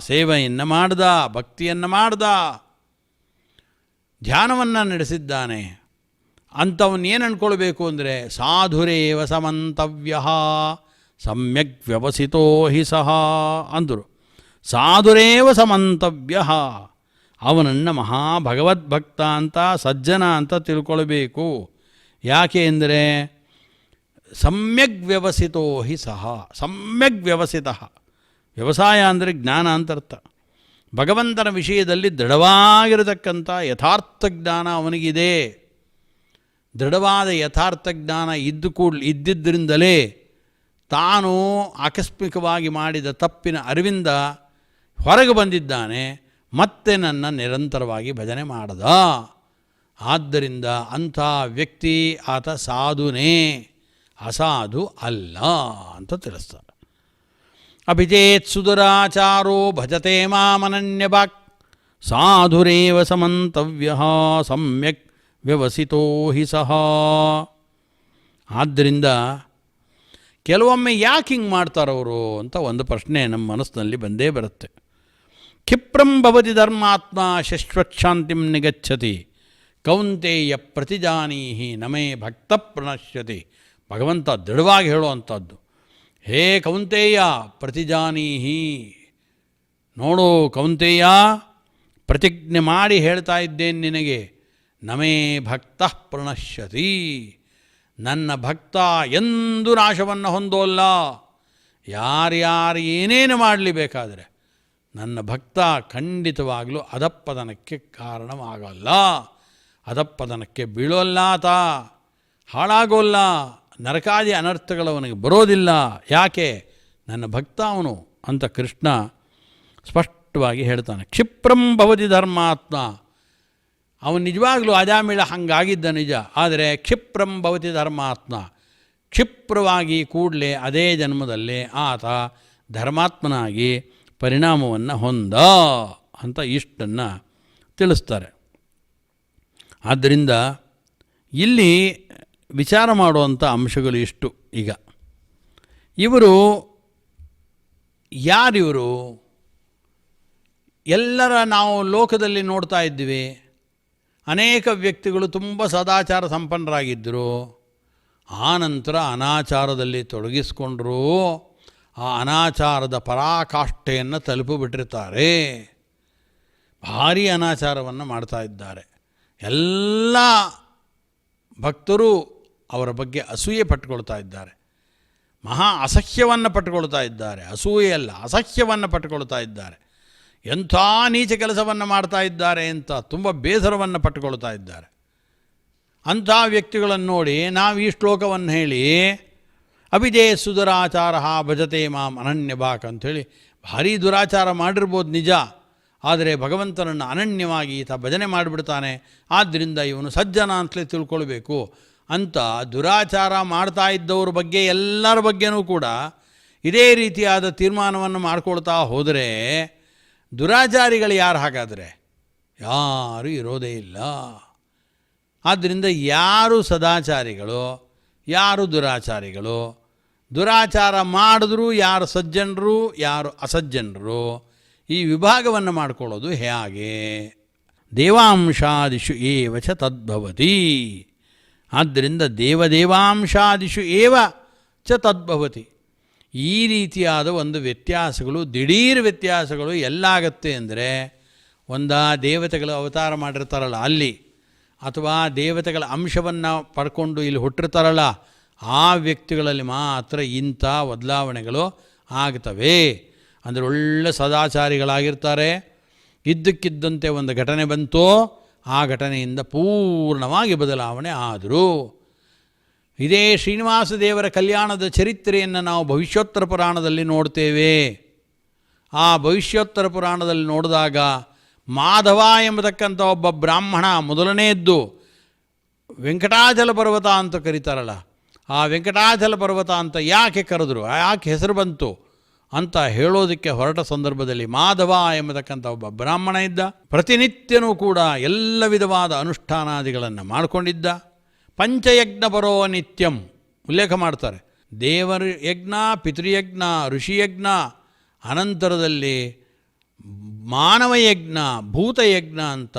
ಸೇವೆಯನ್ನು ಮಾಡ್ದ, ಭಕ್ತಿಯನ್ನು ಮಾಡ್ದ, ಧ್ಯಾನವನ್ನು ನಡೆಸಿದ್ದಾನೆ. ಅಂಥವನ್ನ ಏನು ಅಂದ್ಕೊಳ್ಬೇಕು ಅಂದರೆ, ಸಾಧುರೇವ ಸಮಂತವ್ಯ ಸಮ್ಯಕ್ ವ್ಯವಸಿತೋ ಹಿ ಸಹ ಅಂದರು. ಸಾಧುರೇವ ಸಮಂತವ್ಯ, ಅವನನ್ನು ಮಹಾಭಗವದ್ಭಕ್ತ ಅಂತ, ಸಜ್ಜನ ಅಂತ ತಿಳ್ಕೊಳ್ಬೇಕು. ಯಾಕೆ ಅಂದರೆ ಸಮ್ಯಕ್ ವ್ಯವಸಿತೋ ಹಿ ಸಹ, ಸಮ್ಯಕ್ ವ್ಯವಸಿತ, ವ್ಯವಸಾಯ ಅಂದರೆ ಜ್ಞಾನ ಅಂತರ್ಥ. ಭಗವಂತನ ವಿಷಯದಲ್ಲಿ ದೃಢವಾಗಿರತಕ್ಕಂಥ ಯಥಾರ್ಥ ಜ್ಞಾನ ಅವನಿಗಿದೆ. ದೃಢವಾದ ಯಥಾರ್ಥ ಜ್ಞಾನ ಇದ್ದಿದ್ದರಿಂದಲೇ ತಾನು ಆಕಸ್ಮಿಕವಾಗಿ ಮಾಡಿದ ತಪ್ಪಿನ ಅರಿವಿಂದ ಹೊರಗೆ ಬಂದಿದ್ದಾನೆ, ಮತ್ತೆ ನನ್ನ ನಿರಂತರವಾಗಿ ಭಜನೆ ಮಾಡದ. ಆದ್ದರಿಂದ ಅಂಥ ವ್ಯಕ್ತಿ ಆತ ಸಾಧುನೇ, ಅಸಾಧು ಅಲ್ಲ ಅಂತ ತಿಳಿಸ್ತಾರೆ. ಅಭಿಚೇತ್ ಸುದುರಾಚಾರೋ ಭಜತೆ ಮಾಮನನ್ಯಭಾಕ್ ಸಾಧುರೇವ ಸಮಂತವ್ಯ ಸಮ್ಯಕ್ ವ್ಯವಸಿತೋ ಹಿ ಸಹ. ಆದ್ದರಿಂದ ಕೆಲವೊಮ್ಮೆ ಯಾಕೆ ಹಿಂಗೆ ಮಾಡ್ತಾರವರು ಅಂತ ಒಂದು ಪ್ರಶ್ನೆ ನಮ್ಮ ಮನಸ್ಸಿನಲ್ಲಿ ಬಂದೇ ಬರುತ್ತೆ. ಕ್ಷಿಪ್ರಂ ಭವತಿ ಧರ್ಮಾತ್ಮ ಶಶ್ವತ್ಶಾಂತಿಂ ನಿಗಚ್ಚತಿ ಕೌಂತೇಯ ಪ್ರತಿಜಾನೀಹಿ ನಮೇ ಭಕ್ತ ಪ್ರಣಶ್ಯತಿ. ಭಗವಂತ ದೃಢವಾಗಿ ಹೇಳುವಂಥದ್ದು, ಹೇ ಕೌಂತೇಯ ಪ್ರತಿಜಾನೀಹಿ, ನೋಡು ಕೌಂತೆಯ, ಪ್ರತಿಜ್ಞೆ ಮಾಡಿ ಹೇಳ್ತಾ ಇದ್ದೇನೆ ನಿನಗೆ, ನಮೇ ಭಕ್ತ ಪ್ರಣಶ್ಯತಿ, ನನ್ನ ಭಕ್ತ ಎಂದೂ ನಾಶವನ್ನು ಹೊಂದೋಲ್ಲ. ಯಾರ್ಯಾರು ಏನೇನು ಮಾಡಲಿ ಬೇಕಾದರೆ ನನ್ನ ಭಕ್ತ ಖಂಡಿತವಾಗಲೂ ಅಧಪ್ಪತನಕ್ಕೆ ಕಾರಣವಾಗಲ್ಲ, ಅಧಪ್ಪತನಕ್ಕೆ ಬೀಳೋಲ್ಲ, ಆತ ಹಾಳಾಗೋಲ್ಲ, ನರಕಾದಿ ಅನರ್ಥಗಳು ಅವನಿಗೆ ಬರೋದಿಲ್ಲ. ಯಾಕೆ? ನನ್ನ ಭಕ್ತ ಅವನು ಅಂತ ಕೃಷ್ಣ ಸ್ಪಷ್ಟವಾಗಿ ಹೇಳ್ತಾನೆ. ಕ್ಷಿಪ್ರಂ ಭವತಿ ಧರ್ಮಾತ್ಮ, ಅವನು ನಿಜವಾಗಲೂ ಅಜಾಮಿಳ ಹಂಗಾಗಿದ್ದ ನಿಜ, ಆದರೆ ಕ್ಷಿಪ್ರಂ ಭವತಿ ಧರ್ಮಾತ್ಮ, ಕ್ಷಿಪ್ರವಾಗಿ ಕೂಡಲೇ ಅದೇ ಜನ್ಮದಲ್ಲೇ ಆತ ಧರ್ಮಾತ್ಮನಾಗಿ ಪರಿಣಾಮವನ್ನು ಹೊಂದ ಅಂತ ಇಷ್ಟನ್ನು ತಿಳಿಸ್ತಾರೆ. ಆದ್ದರಿಂದ ಇಲ್ಲಿ ವಿಚಾರ ಮಾಡುವಂಥ ಅಂಶಗಳು ಇಷ್ಟು. ಈಗ ಇವರು ಯಾರಿವರು? ಎಲ್ಲರ ನಾವು ಲೋಕದಲ್ಲಿ ನೋಡ್ತಾ ಇದ್ದೀವಿ, ಅನೇಕ ವ್ಯಕ್ತಿಗಳು ತುಂಬ ಸದಾಚಾರ ಸಂಪನ್ನರಾಗಿದ್ದರು, ಆನಂತರ ಅನಾಚಾರದಲ್ಲಿ ತೊಡಗಿಸ್ಕೊಂಡ್ರು, ಆ ಅನಾಚಾರದ ಪರಾಕಾಷ್ಠೆಯನ್ನು ತಲುಪಿಬಿಟ್ಟಿರ್ತಾರೆ, ಭಾರೀ ಅನಾಚಾರವನ್ನು ಮಾಡ್ತಾ ಇದ್ದಾರೆ. ಎಲ್ಲ ಭಕ್ತರು ಅವರ ಬಗ್ಗೆ ಅಸೂಯೆ ಪಟ್ಟುಕೊಳ್ತಾ ಇದ್ದಾರೆ, ಮಹಾ ಅಸಹ್ಯವನ್ನು ಪಟ್ಟುಕೊಳ್ತಾ ಇದ್ದಾರೆ. ಅಸೂಯೆಯಲ್ಲ, ಅಸಹ್ಯವನ್ನು ಪಟ್ಟುಕೊಳ್ತಾ ಇದ್ದಾರೆ. ಎಂಥ ನೀಚ ಕೆಲಸವನ್ನು ಮಾಡ್ತಾ ಇದ್ದಾರೆ ಅಂತ ತುಂಬ ಬೇಸರವನ್ನು ಪಟ್ಟುಕೊಳ್ತಾ ಇದ್ದಾರೆ. ಅಂಥ ವ್ಯಕ್ತಿಗಳನ್ನು ನೋಡಿ ನಾವು ಈ ಶ್ಲೋಕವನ್ನು ಹೇಳಿ, ಅಭಿಜೇ ಸುದುರಾಚಾರ ಭಜತೆ ಮಾಂ ಅನನ್ಯಭಾಕ್ ಅಂಥೇಳಿ, ಭಾರೀ ದುರಾಚಾರ ಮಾಡಿರ್ಬೋದು ನಿಜ, ಆದರೆ ಭಗವಂತನನ್ನು ಅನನ್ಯವಾಗಿ ಈತ ಭಜನೆ ಮಾಡಿಬಿಡ್ತಾನೆ, ಆದ್ದರಿಂದ ಇವನು ಸಜ್ಜನ ಅಂತಲೇ ತಿಳ್ಕೊಳ್ಬೇಕು ಅಂತ ದುರಾಚಾರ ಮಾಡ್ತಾ ಇದ್ದವ್ರ ಬಗ್ಗೆ ಎಲ್ಲರ ಬಗ್ಗೆನೂ ಕೂಡ ಇದೇ ರೀತಿಯಾದ ತೀರ್ಮಾನವನ್ನು ಮಾಡ್ಕೊಳ್ತಾ ಹೋದರೆ ದುರಾಚಾರಿಗಳು ಯಾರು? ಹಾಗಾದರೆ ಯಾರೂ ಇರೋದೇ ಇಲ್ಲ. ಆದ್ದರಿಂದ ಯಾರು ಸದಾಚಾರಿಗಳು, ಯಾರು ದುರಾಚಾರಿಗಳು, ದುರಾಚಾರ ಮಾಡಿದ್ರೂ ಯಾರು ಸಜ್ಜನರು, ಯಾರು ಅಸಜ್ಜನರು, ಈ ವಿಭಾಗವನ್ನು ಮಾಡಿಕೊಳ್ಳೋದು ಹೇಗೆ? ದೇವಾಂಶಾದಿಷು ಏವ ಚ ತದ್ಭವತಿ. ಆದ್ದರಿಂದ ದೇವದೇವಾಂಶಾದಿಷು ಏವ ಚ ತದ್ಭವತಿ. ಈ ರೀತಿಯಾದ ಒಂದು ವ್ಯತ್ಯಾಸಗಳು, ದಿಢೀರ್ ವ್ಯತ್ಯಾಸಗಳು ಎಲ್ಲಾಗತ್ತೆ ಅಂದರೆ, ದೇವತೆಗಳು ಅವತಾರ ಮಾಡಿರ್ತಾರಲ್ಲ ಅಲ್ಲಿ, ಅಥವಾ ದೇವತೆಗಳ ಅಂಶವನ್ನು ಪಡ್ಕೊಂಡು ಇಲ್ಲಿ ಹುಟ್ಟಿರ್ತಾರಲ್ಲ ಆ ವ್ಯಕ್ತಿಗಳಲ್ಲಿ ಮಾತ್ರ ಇಂಥ ಬದಲಾವಣೆಗಳು ಆಗ್ತವೆ. ಅಂದರೆ ಒಳ್ಳೆ ಸದಾಚಾರಿಗಳಾಗಿರ್ತಾರೆ, ಇದ್ದಕ್ಕಿದ್ದಂತೆ ಒಂದು ಘಟನೆ ಬಂತು, ಆ ಘಟನೆಯಿಂದ ಪೂರ್ಣವಾಗಿ ಬದಲಾವಣೆ ಆದರು. ಇದೇ ಶ್ರೀನಿವಾಸ ದೇವರ ಕಲ್ಯಾಣದ ಚರಿತ್ರೆಯನ್ನು ನಾವು ಭವಿಷ್ಯೋತ್ತರ ಪುರಾಣದಲ್ಲಿ ನೋಡ್ತೇವೆ. ಆ ಭವಿಷ್ಯೋತ್ತರ ಪುರಾಣದಲ್ಲಿ ನೋಡಿದಾಗ ಮಾಧವ ಎಂಬತಕ್ಕಂಥ ಒಬ್ಬ ಬ್ರಾಹ್ಮಣ, ಮೊದಲನೆಯದ್ದು ವೆಂಕಟಾಚಲ ಪರ್ವತ ಅಂತ ಕರೀತಾರಲ್ಲ, ಆ ವೆಂಕಟಾಚಲ ಪರ್ವತ ಅಂತ ಯಾಕೆ ಕರೆದ್ರು, ಯಾಕೆ ಹೆಸರು ಬಂತು ಅಂತ ಹೇಳೋದಕ್ಕೆ ಹೊರಟ ಸಂದರ್ಭದಲ್ಲಿ ಮಾಧವ ಎಂಬತಕ್ಕಂಥ ಒಬ್ಬ ಬ್ರಾಹ್ಮಣ ಇದ್ದ. ಪ್ರತಿನಿತ್ಯನೂ ಕೂಡ ಎಲ್ಲ ವಿಧವಾದ ಅನುಷ್ಠಾನಾದಿಗಳನ್ನು ಮಾಡಿಕೊಂಡಿದ್ದ. ಪಂಚಯಜ್ಞ ಪರೋ ನಿತ್ಯಂ ಉಲ್ಲೇಖ ಮಾಡ್ತಾರೆ. ದೇವರ ಯಜ್ಞ, ಪಿತೃಯಜ್ಞ, ಋಷಿಯಜ್ಞ, ಅನಂತರದಲ್ಲಿ ಮಾನವಯಜ್ಞ, ಭೂತಯಜ್ಞ ಅಂತ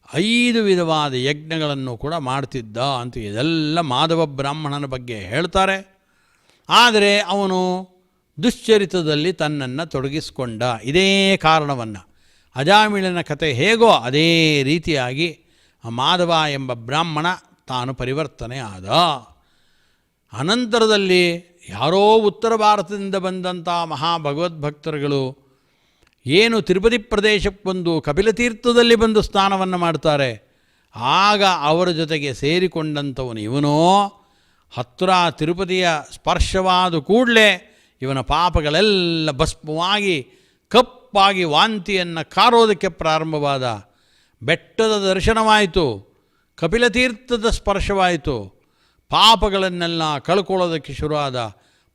5 ವಿಧವಾದ ಯಜ್ಞಗಳನ್ನು ಕೂಡ ಮಾಡ್ತಿದ್ದ ಅಂತ ಇದೆಲ್ಲ ಮಾಧವ ಬ್ರಾಹ್ಮಣನ ಬಗ್ಗೆ ಹೇಳ್ತಾರೆ. ಆದರೆ ಅವನು ದುಶ್ಚರಿತದಲ್ಲಿ ತನ್ನನ್ನು ತೊಡಗಿಸಿಕೊಂಡ. ಇದೇ ಕಾರಣವನ್ನು, ಅಜಾಮಿಳನ ಕತೆ ಹೇಗೋ ಅದೇ ರೀತಿಯಾಗಿ ಮಾಧವ ಎಂಬ ಬ್ರಾಹ್ಮಣ ತಾನು ಪರಿವರ್ತನೆ ಆದ. ಅನಂತರದಲ್ಲಿ ಯಾರೋ ಉತ್ತರ ಭಾರತದಿಂದ ಬಂದಂಥ ಮಹಾಭಗವದ್ಭಕ್ತರುಗಳು ಏನು ತಿರುಪತಿ ಪ್ರದೇಶಕ್ಕೆ ಬಂದು ಕಪಿಲತೀರ್ಥದಲ್ಲಿ ಬಂದು ಸ್ನಾನವನ್ನು ಮಾಡ್ತಾರೆ, ಆಗ ಅವರ ಜೊತೆಗೆ ಸೇರಿಕೊಂಡಂಥವನು ಇವನು. ಹತ್ತಿರ ತಿರುಪತಿಯ ಸ್ಪರ್ಶವಾದ ಕೂಡಲೇ ಇವನ ಪಾಪಗಳೆಲ್ಲ ಭಸ್ಮವಾಗಿ ಕಪ್ಪಾಗಿ ವಾಂತಿಯನ್ನು ಕಾರೋದಕ್ಕೆ ಪ್ರಾರಂಭವಾದ. ಬೆಟ್ಟದ ದರ್ಶನವಾಯಿತು, ಕಪಿಲತೀರ್ಥದ ಸ್ಪರ್ಶವಾಯಿತು, ಪಾಪಗಳನ್ನೆಲ್ಲ ಕಳ್ಕೊಳ್ಳೋದಕ್ಕೆ ಶುರುವಾದ.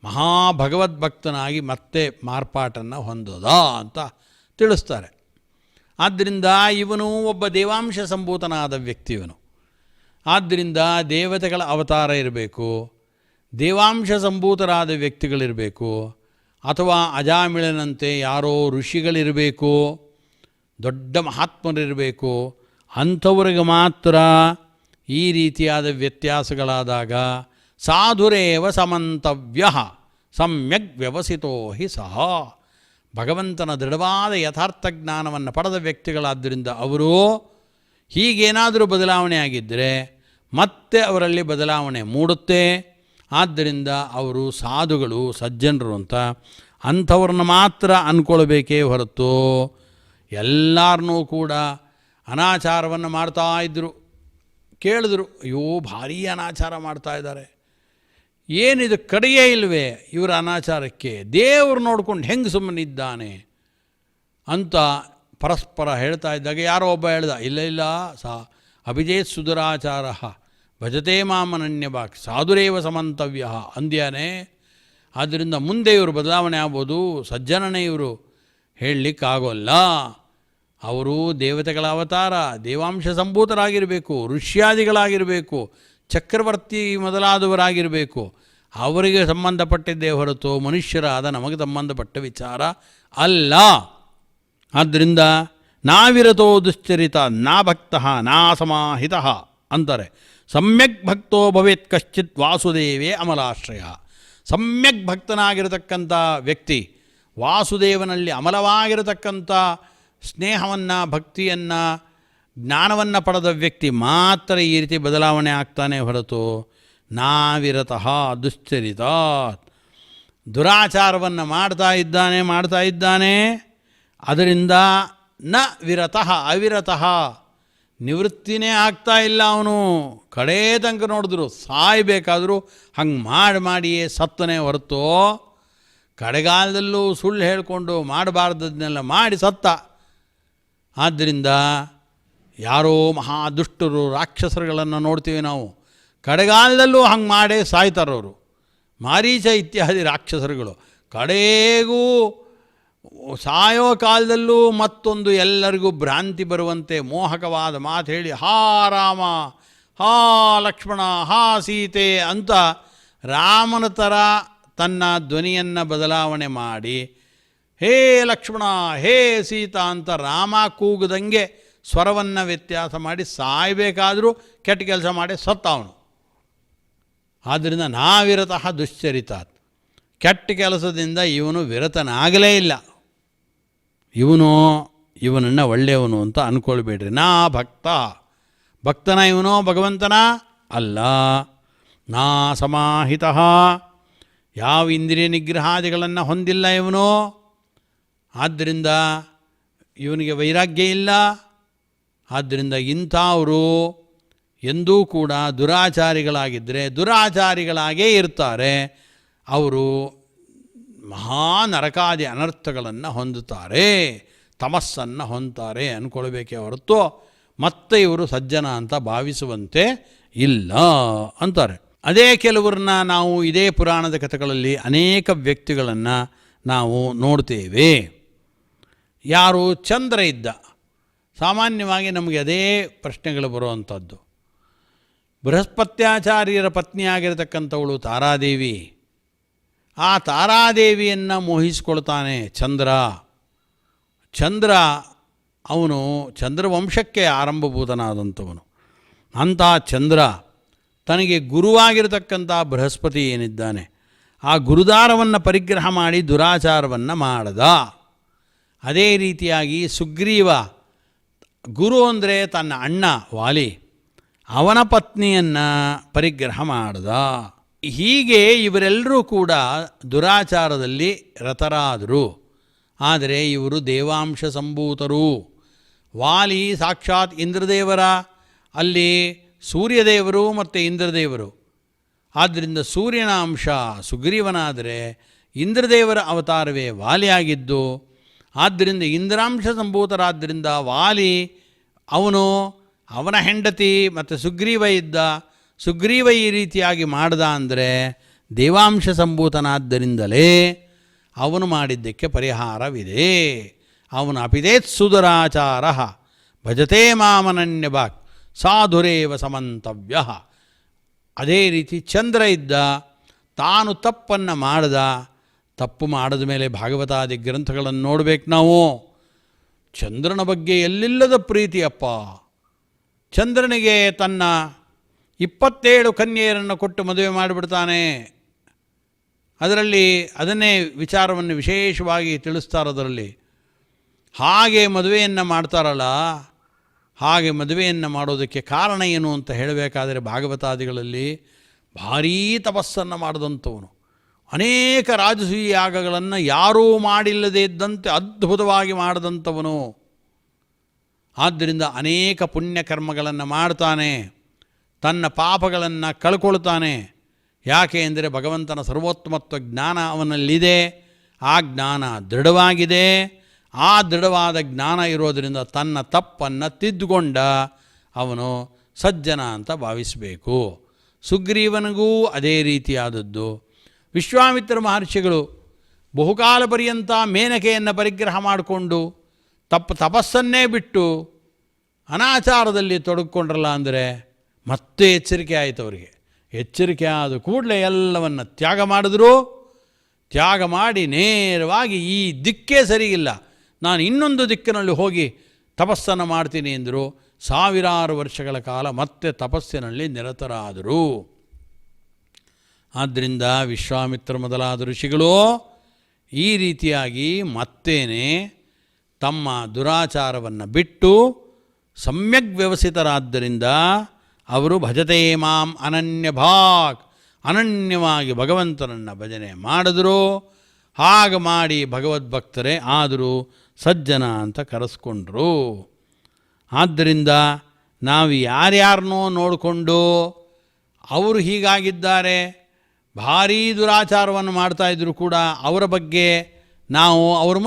ಮಹಾಭಗವದ್ಭಕ್ತನಾಗಿ ಮತ್ತೆ ಮಾರ್ಪಾಟನ್ನು ಹೊಂದೋದ ಅಂತ ತಿಳಿಸ್ತಾರೆ. ಆದ್ದರಿಂದ ಇವನು ಒಬ್ಬ ದೇವಾಂಶ ಸಂಭೂತನಾದ ವ್ಯಕ್ತಿ ಇವನು. ಆದ್ದರಿಂದ ದೇವತೆಗಳ ಅವತಾರ ಇರಬೇಕು, ದೇವಾಂಶ ಸಂಭೂತರಾದ ವ್ಯಕ್ತಿಗಳಿರಬೇಕು, ಅಥವಾ ಅಜಾಮಿಳನಂತೆ ಯಾರೋ ಋಷಿಗಳಿರಬೇಕು, ದೊಡ್ಡ ಮಹಾತ್ಮರಿರಬೇಕು. ಅಂಥವ್ರಿಗೆ ಮಾತ್ರ ಈ ರೀತಿಯಾದ ವ್ಯತ್ಯಾಸಗಳಾದಾಗ ಸಾಧುರೇವ ಸಮಂತವ್ಯ ಸಮ್ಯಕ್ ವ್ಯವಸಿತೋ ಹಿ ಸಹ. ಭಗವಂತನ ದೃಢವಾದ ಯಥಾರ್ಥ ಜ್ಞಾನವನ್ನು ಪಡೆದ ವ್ಯಕ್ತಿಗಳಾದ್ದರಿಂದ ಅವರು ಹೀಗೇನಾದರೂ ಬದಲಾವಣೆ ಆಗಿದ್ದರೆ ಮತ್ತೆ ಅವರಲ್ಲಿ ಬದಲಾವಣೆ ಮೂಡುತ್ತೆ. ಆದ್ದರಿಂದ ಅವರು ಸಾಧುಗಳು, ಸಜ್ಜನರು ಅಂತ ಅಂಥವ್ರನ್ನ ಮಾತ್ರ ಅಂದ್ಕೊಳ್ಬೇಕೇ ಹೊರತು ಎಲ್ಲರನ್ನೂ ಕೂಡ ಅನಾಚಾರವನ್ನು ಮಾಡ್ತಾಯಿದ್ರು. ಕೇಳಿದ್ರು, ಅಯ್ಯೋ ಭಾರೀ ಅನಾಚಾರ ಮಾಡ್ತಾಯಿದ್ದಾರೆ, ಏನಿದು ಕಡೆಯೇ ಇಲ್ಲವೇ ಇವರ ಅನಾಚಾರಕ್ಕೆ, ದೇವರು ನೋಡ್ಕೊಂಡು ಹೆಂಗೆ ಸುಮ್ಮನಿದ್ದಾನೆ ಅಂತ ಪರಸ್ಪರ ಹೇಳ್ತಾ ಇದ್ದಾಗ ಯಾರೋ ಒಬ್ಬ ಹೇಳ್ದ, ಇಲ್ಲ ಅಭಿಜೇತ್ ಸುದುರಾಚಾರ ಭಜತೆ ಮಾಮನನ್ಯಭಾಕ್ ಸಾಧುರೇವ ಸಮಂತವ್ಯ ಅಂದ್ಯಾನೆ. ಆದ್ದರಿಂದ ಮುಂದೆ ಇವರು ಬದಲಾವಣೆ ಆಗ್ಬೋದು, ಸಜ್ಜನನೇ ಇವರು ಹೇಳಲಿಕ್ಕಾಗೋಲ್ಲ. ಅವರು ದೇವತೆಗಳ ಅವತಾರ, ದೇವಾಂಶ ಸಂಭೂತರಾಗಿರಬೇಕು, ಋಷ್ಯಾದಿಗಳಾಗಿರಬೇಕು, ಚಕ್ರವರ್ತಿ ಮೊದಲಾದವರಾಗಿರಬೇಕು. ಅವರಿಗೆ ಸಂಬಂಧಪಟ್ಟಿದ್ದೇ ಹೊರತು ಮನುಷ್ಯರಾದ ನಮಗೆ ಸಂಬಂಧಪಟ್ಟ ವಿಚಾರ ಅಲ್ಲ. ಆದ್ದರಿಂದ ನಾವಿರತೋ ದುಶ್ಚರಿತ ನಾ ಭಕ್ತ ನಾ ಸಮಾಹಿತ ಅಂತಾರೆ. ಸಮ್ಯಕ್ ಭಕ್ತೋ ಭವೇತ್ ಕಶ್ಚಿತ್ ವಾಸುದೇವೇ ಅಮಲಾಶ್ರಯ. ಸಮ್ಯಕ್ ಭಕ್ತನಾಗಿರತಕ್ಕಂಥ ವ್ಯಕ್ತಿ, ವಾಸುದೇವನಲ್ಲಿ ಅಮಲವಾಗಿರತಕ್ಕಂಥ ಸ್ನೇಹವನ್ನು, ಭಕ್ತಿಯನ್ನು, ಜ್ಞಾನವನ್ನು ಪಡೆದ ವ್ಯಕ್ತಿ ಮಾತ್ರ ಈ ರೀತಿ ಬದಲಾವಣೆ ಆಗ್ತಾನೆ ಹೊರತು ನಾವಿರತಃ ದುಶ್ಚರಿತ, ದುರಾಚಾರವನ್ನು ಮಾಡ್ತಾ ಇದ್ದಾನೆ. ಅದರಿಂದ ನ ವಿರತಃ ಅವಿರತಃ, ನಿವೃತ್ತಿನೇ ಆಗ್ತಾ ಇಲ್ಲ. ಅವನು ಕಡೇ ತನಕ ನೋಡಿದ್ರು ಸಾಯಬೇಕಾದರೂ ಹಂಗೆ ಮಾಡಿಯೇ ಸತ್ತನೇ ಹೊರತು ಕಡೆಗಾಲದಲ್ಲೂ ಸುಳ್ಳು ಹೇಳಿಕೊಂಡು ಮಾಡಬಾರ್ದನ್ನೆಲ್ಲ ಮಾಡಿ ಸತ್ತ. ಆದ್ದರಿಂದ ಯಾರೋ ಮಹಾದುಷ್ಟರು, ರಾಕ್ಷಸರುಗಳನ್ನು ನೋಡ್ತೀವಿ ನಾವು, ಕಡೆಗಾಲದಲ್ಲೂ ಹಂಗೆ ಮಾಡೇ ಸಾಯ್ತಾರವರು. ಮಾರೀಚ ಇತ್ಯಾದಿ ರಾಕ್ಷಸರುಗಳು ಕಡೆಗೂ ಸಾಯೋ ಕಾಲದಲ್ಲೂ ಮತ್ತೊಂದು ಎಲ್ಲರಿಗೂ ಭ್ರಾಂತಿ ಬರುವಂತೆ ಮೋಹಕವಾದ ಮಾತು ಹೇಳಿ ಹಾ ರಾಮ, ಹಾ ಲಕ್ಷ್ಮಣ, ಹಾ ಸೀತೆ ಅಂತ ರಾಮನ ಥರ ತನ್ನ ಧ್ವನಿಯನ್ನು ಬದಲಾವಣೆ ಮಾಡಿ ಹೇ ಲಕ್ಷ್ಮಣ, ಹೇ ಸೀತಾ ಅಂತ ರಾಮ ಕೂಗದಂಗೆ ಸ್ವರವನ್ನು ವ್ಯತ್ಯಾಸ ಮಾಡಿ ಸಾಯಬೇಕಾದರೂ ಕೆಟ್ಟ ಕೆಲಸ ಮಾಡಿ ಸತ್ತ ಅವನು. ಆದ್ದರಿಂದ ನಾವಿರತಃ ದುಶ್ಚರಿತಾತ್, ಕೆಟ್ಟ ಕೆಲಸದಿಂದ ಇವನು ವಿರತನಾಗಲೇ ಇಲ್ಲ. ಇವನನ್ನು ಒಳ್ಳೆಯವನು ಅಂತ ಅಂದ್ಕೊಳ್ಬೇಡ್ರಿ. ನಾ ಭಕ್ತನ ಇವನೋ ಭಗವಂತನ ಅಲ್ಲ. ನಾ ಸಮಾಹಿತ, ಯಾವ ಇಂದ್ರಿಯ ನಿಗ್ರಹಾದಿಗಳನ್ನು ಹೊಂದಿಲ್ಲ ಇವನು. ಆದ್ದರಿಂದ ಇವನಿಗೆ ವೈರಾಗ್ಯ ಇಲ್ಲ. ಆದ್ದರಿಂದ ಇಂಥವರು ಎಂದೂ ಕೂಡ ದುರಾಚಾರಿಗಳಾಗಿದ್ದರೆ ದುರಾಚಾರಿಗಳಾಗೇ ಇರ್ತಾರೆ. ಅವರು ಮಹಾ ನರಕಾದಿ ಅನರ್ಥಗಳನ್ನು ಹೊಂದುತ್ತಾರೆ, ತಮಸ್ಸನ್ನು ಹೊಂದ್ತಾರೆ ಅಂದ್ಕೊಳ್ಬೇಕೇ ಹೊರತು ಮತ್ತೆ ಇವರು ಸಜ್ಜನ ಅಂತ ಭಾವಿಸುವಂತೆ ಇಲ್ಲ ಅಂತಾರೆ. ಅದೇ ಕೆಲವ್ರನ್ನ ನಾವು ಇದೇ ಪುರಾಣದ ಕಥೆಗಳಲ್ಲಿ ಅನೇಕ ವ್ಯಕ್ತಿಗಳನ್ನು ನಾವು ನೋಡ್ತೇವೆ. ಯಾರು ಚಂದ್ರ ಇದ್ದ, ಸಾಮಾನ್ಯವಾಗಿ ನಮಗೆ ಅದೇ ಪ್ರಶ್ನೆಗಳು ಬರುವಂಥದ್ದು. ಬೃಹಸ್ಪತ್ಯಾಚಾರ್ಯರ ಪತ್ನಿಯಾಗಿರತಕ್ಕಂಥವಳು ತಾರಾದೇವಿ, ಆ ತಾರಾದೇವಿಯನ್ನು ಮೋಹಿಸಿಕೊಳ್ತಾನೆ ಚಂದ್ರ. ಅವನು ಚಂದ್ರವಂಶಕ್ಕೆ ಆರಂಭಭೂತನಾದಂಥವನು. ಅಂಥ ಚಂದ್ರ ತನಗೆ ಗುರುವಾಗಿರತಕ್ಕಂಥ ಬೃಹಸ್ಪತಿ ಏನಿದ್ದಾನೆ, ಆ ಗುರುದಾರವನ್ನು ಪರಿಗ್ರಹ ಮಾಡಿ ದುರಾಚಾರವನ್ನು ಮಾಡದ. ಅದೇ ರೀತಿಯಾಗಿ ಸುಗ್ರೀವ, ಗುರು ಅಂದರೆ ತನ್ನ ಅಣ್ಣ ವಾಲಿ, ಅವನ ಪತ್ನಿಯನ್ನು ಪರಿಗ್ರಹ ಮಾಡದ. ಹೀಗೆ ಇವರೆಲ್ಲರೂ ಕೂಡ ದುರಾಚಾರದಲ್ಲಿ ರತರಾದರು. ಆದರೆ ಇವರು ದೇವಾಂಶ ಸಂಭೂತರು. ವಾಲಿ ಸಾಕ್ಷಾತ್ ಇಂದ್ರದೇವರ, ಅಲ್ಲಿ ಸೂರ್ಯದೇವರು ಮತ್ತು ಇಂದ್ರದೇವರು. ಆದ್ದರಿಂದ ಸೂರ್ಯನ ಅಂಶ ಸುಗ್ರೀವನಾದರೆ ಇಂದ್ರದೇವರ ಅವತಾರವೇ ವಾಲಿಯಾಗಿದ್ದು, ಆದ್ದರಿಂದ ಇಂದ್ರಾಂಶ ಸಂಭೂತರಾದ್ದರಿಂದ ವಾಲಿ ಅವನ ಹೆಂಡತಿ ಮತ್ತು ಸುಗ್ರೀವ ಇದ್ದ. ಸುಗ್ರೀವ ಈ ರೀತಿಯಾಗಿ ಮಾಡ್ದ ಅಂದರೆ ದೇವಾಂಶ ಸಂಭೂತನಾದ್ದರಿಂದಲೇ ಅವನು ಮಾಡಿದ್ದಕ್ಕೆ ಪರಿಹಾರವಿದೆ. ಅವನು ಅಪಿದೇತ್ ಸುದುರಾಚಾರ ಭಜತೆ ಮಾಮನನ್ಯಭಾಕ್ ಸಾಧುರೇವ ಸಮಂತವ್ಯ. ಅದೇ ರೀತಿ ಚಂದ್ರ ಇದ್ದ, ತಾನು ತಪ್ಪನ್ನು ಮಾಡ್ದ. ತಪ್ಪು ಮಾಡಿದ ಮೇಲೆ ಭಾಗವತಾದಿ ಗ್ರಂಥಗಳನ್ನು ನೋಡಬೇಕು ನಾವು. ಚಂದ್ರನ ಬಗ್ಗೆ ಎಲ್ಲಿಲ್ಲದ ಪ್ರೀತಿಯಪ್ಪ. ಚಂದ್ರನಿಗೆ ತನ್ನ 27 ಕನ್ಯೆಯರನ್ನು ಕೊಟ್ಟು ಮದುವೆ ಮಾಡಿಬಿಡ್ತಾನೆ. ಅದರಲ್ಲಿ ಅದನ್ನೇ ವಿಚಾರವನ್ನು ವಿಶೇಷವಾಗಿ ತಿಳಿಸ್ತಾರೆ. ಅದರಲ್ಲಿ ಹಾಗೆ ಮದುವೆಯನ್ನು ಮಾಡ್ತಾರಲ್ಲ, ಹಾಗೆ ಮದುವೆಯನ್ನು ಮಾಡೋದಕ್ಕೆ ಕಾರಣ ಏನು ಅಂತ ಹೇಳಬೇಕಾದರೆ ಭಾಗವತಾದಿಗಳಲ್ಲಿ ಭಾರೀ ತಪಸ್ಸನ್ನು ಮಾಡಿದಂಥವನು, ಅನೇಕ ರಾಜಸೂಯ ಯಾಗಗಳನ್ನು ಯಾರೂ ಮಾಡಿಲ್ಲದೇ ಇದ್ದಂತೆ ಅದ್ಭುತವಾಗಿ ಮಾಡಿದಂಥವನು. ಆದ್ದರಿಂದ ಅನೇಕ ಪುಣ್ಯಕರ್ಮಗಳನ್ನು ಮಾಡ್ತಾನೆ, ತನ್ನ ಪಾಪಗಳನ್ನು ಕಳ್ಕೊಳ್ತಾನೆ. ಯಾಕೆ ಅಂದರೆ ಭಗವಂತನ ಸರ್ವೋತ್ತಮತ್ವ ಜ್ಞಾನ ಅವನಲ್ಲಿದೆ, ಆ ಜ್ಞಾನ ದೃಢವಾಗಿದೆ. ಆ ದೃಢವಾದ ಜ್ಞಾನ ಇರೋದರಿಂದ ತನ್ನ ತಪ್ಪನ್ನು ತಿದ್ದುಕೊಂಡ ಅವನು ಸಜ್ಜನ ಅಂತ ಭಾವಿಸಬೇಕು. ಸುಗ್ರೀವನಿಗೂ ಅದೇ ರೀತಿಯಾದದ್ದು. ವಿಶ್ವಾಮಿತ್ರ ಮಹರ್ಷಿಗಳು ಬಹುಕಾಲ ಪರ್ಯಂತ ಮೇನಕೆಯನ್ನು ಪರಿಗ್ರಹ ಮಾಡಿಕೊಂಡು ತಪಸ್ಸನ್ನೇ ಬಿಟ್ಟು ಅನಾಚಾರದಲ್ಲಿ ತೊಡಗಿಕೊಂಡ್ರಲ್ಲ ಅಂದರೆ ಮತ್ತೆ ಎಚ್ಚರಿಕೆ ಆಯಿತು ಅವರಿಗೆ. ಎಚ್ಚರಿಕೆ ಆದ ಕೂಡಲೇ ಎಲ್ಲವನ್ನು ತ್ಯಾಗ ಮಾಡಿದ್ರು. ತ್ಯಾಗ ಮಾಡಿ ನೇರವಾಗಿ ಈ ದಿಕ್ಕೇ ಸರಿಯಿಲ್ಲ, ನಾನು ಇನ್ನೊಂದು ದಿಕ್ಕಿನಲ್ಲಿ ಹೋಗಿ ತಪಸ್ಸನ್ನು ಮಾಡ್ತೀನಿ ಎಂದರು. ಸಾವಿರಾರು ವರ್ಷಗಳ ಕಾಲ ಮತ್ತೆ ತಪಸ್ಸಿನಲ್ಲಿ ನಿರತರಾದರು. ಆದ್ದರಿಂದ ವಿಶ್ವಾಮಿತ್ರ ಮೊದಲಾದ ಋಷಿಗಳು ಈ ರೀತಿಯಾಗಿ ಮತ್ತೇನೆ ತಮ್ಮ ದುರಾಚಾರವನ್ನು ಬಿಟ್ಟು ಸಮ್ಯಕ್ ವ್ಯವಸ್ಥಿತರಾದ್ದರಿಂದ ಅವರು ಭಜತೆ ಮಾಂ ಅನನ್ಯ ಭಾಗ್, ಅನನ್ಯವಾಗಿ ಭಗವಂತನನ್ನು ಭಜನೆ ಮಾಡಿದ್ರು. ಹಾಗೆ ಮಾಡಿ ಭಗವದ್ಭಕ್ತರೇ ಆದರೂ ಸಜ್ಜನ ಅಂತ ಕರೆಸ್ಕೊಂಡ್ರು. ಆದ್ದರಿಂದ ನಾವು ಯಾರ್ಯಾರನ್ನೋ ನೋಡಿಕೊಂಡು ಅವರು ಹೀಗಾಗಿದ್ದಾರೆ, ಭಾರೀ ದುರಾಚಾರವನ್ನು ಮಾಡ್ತಾಯಿದ್ರು ಕೂಡ ಅವರ ಬಗ್ಗೆ ನಾವು ಅವರು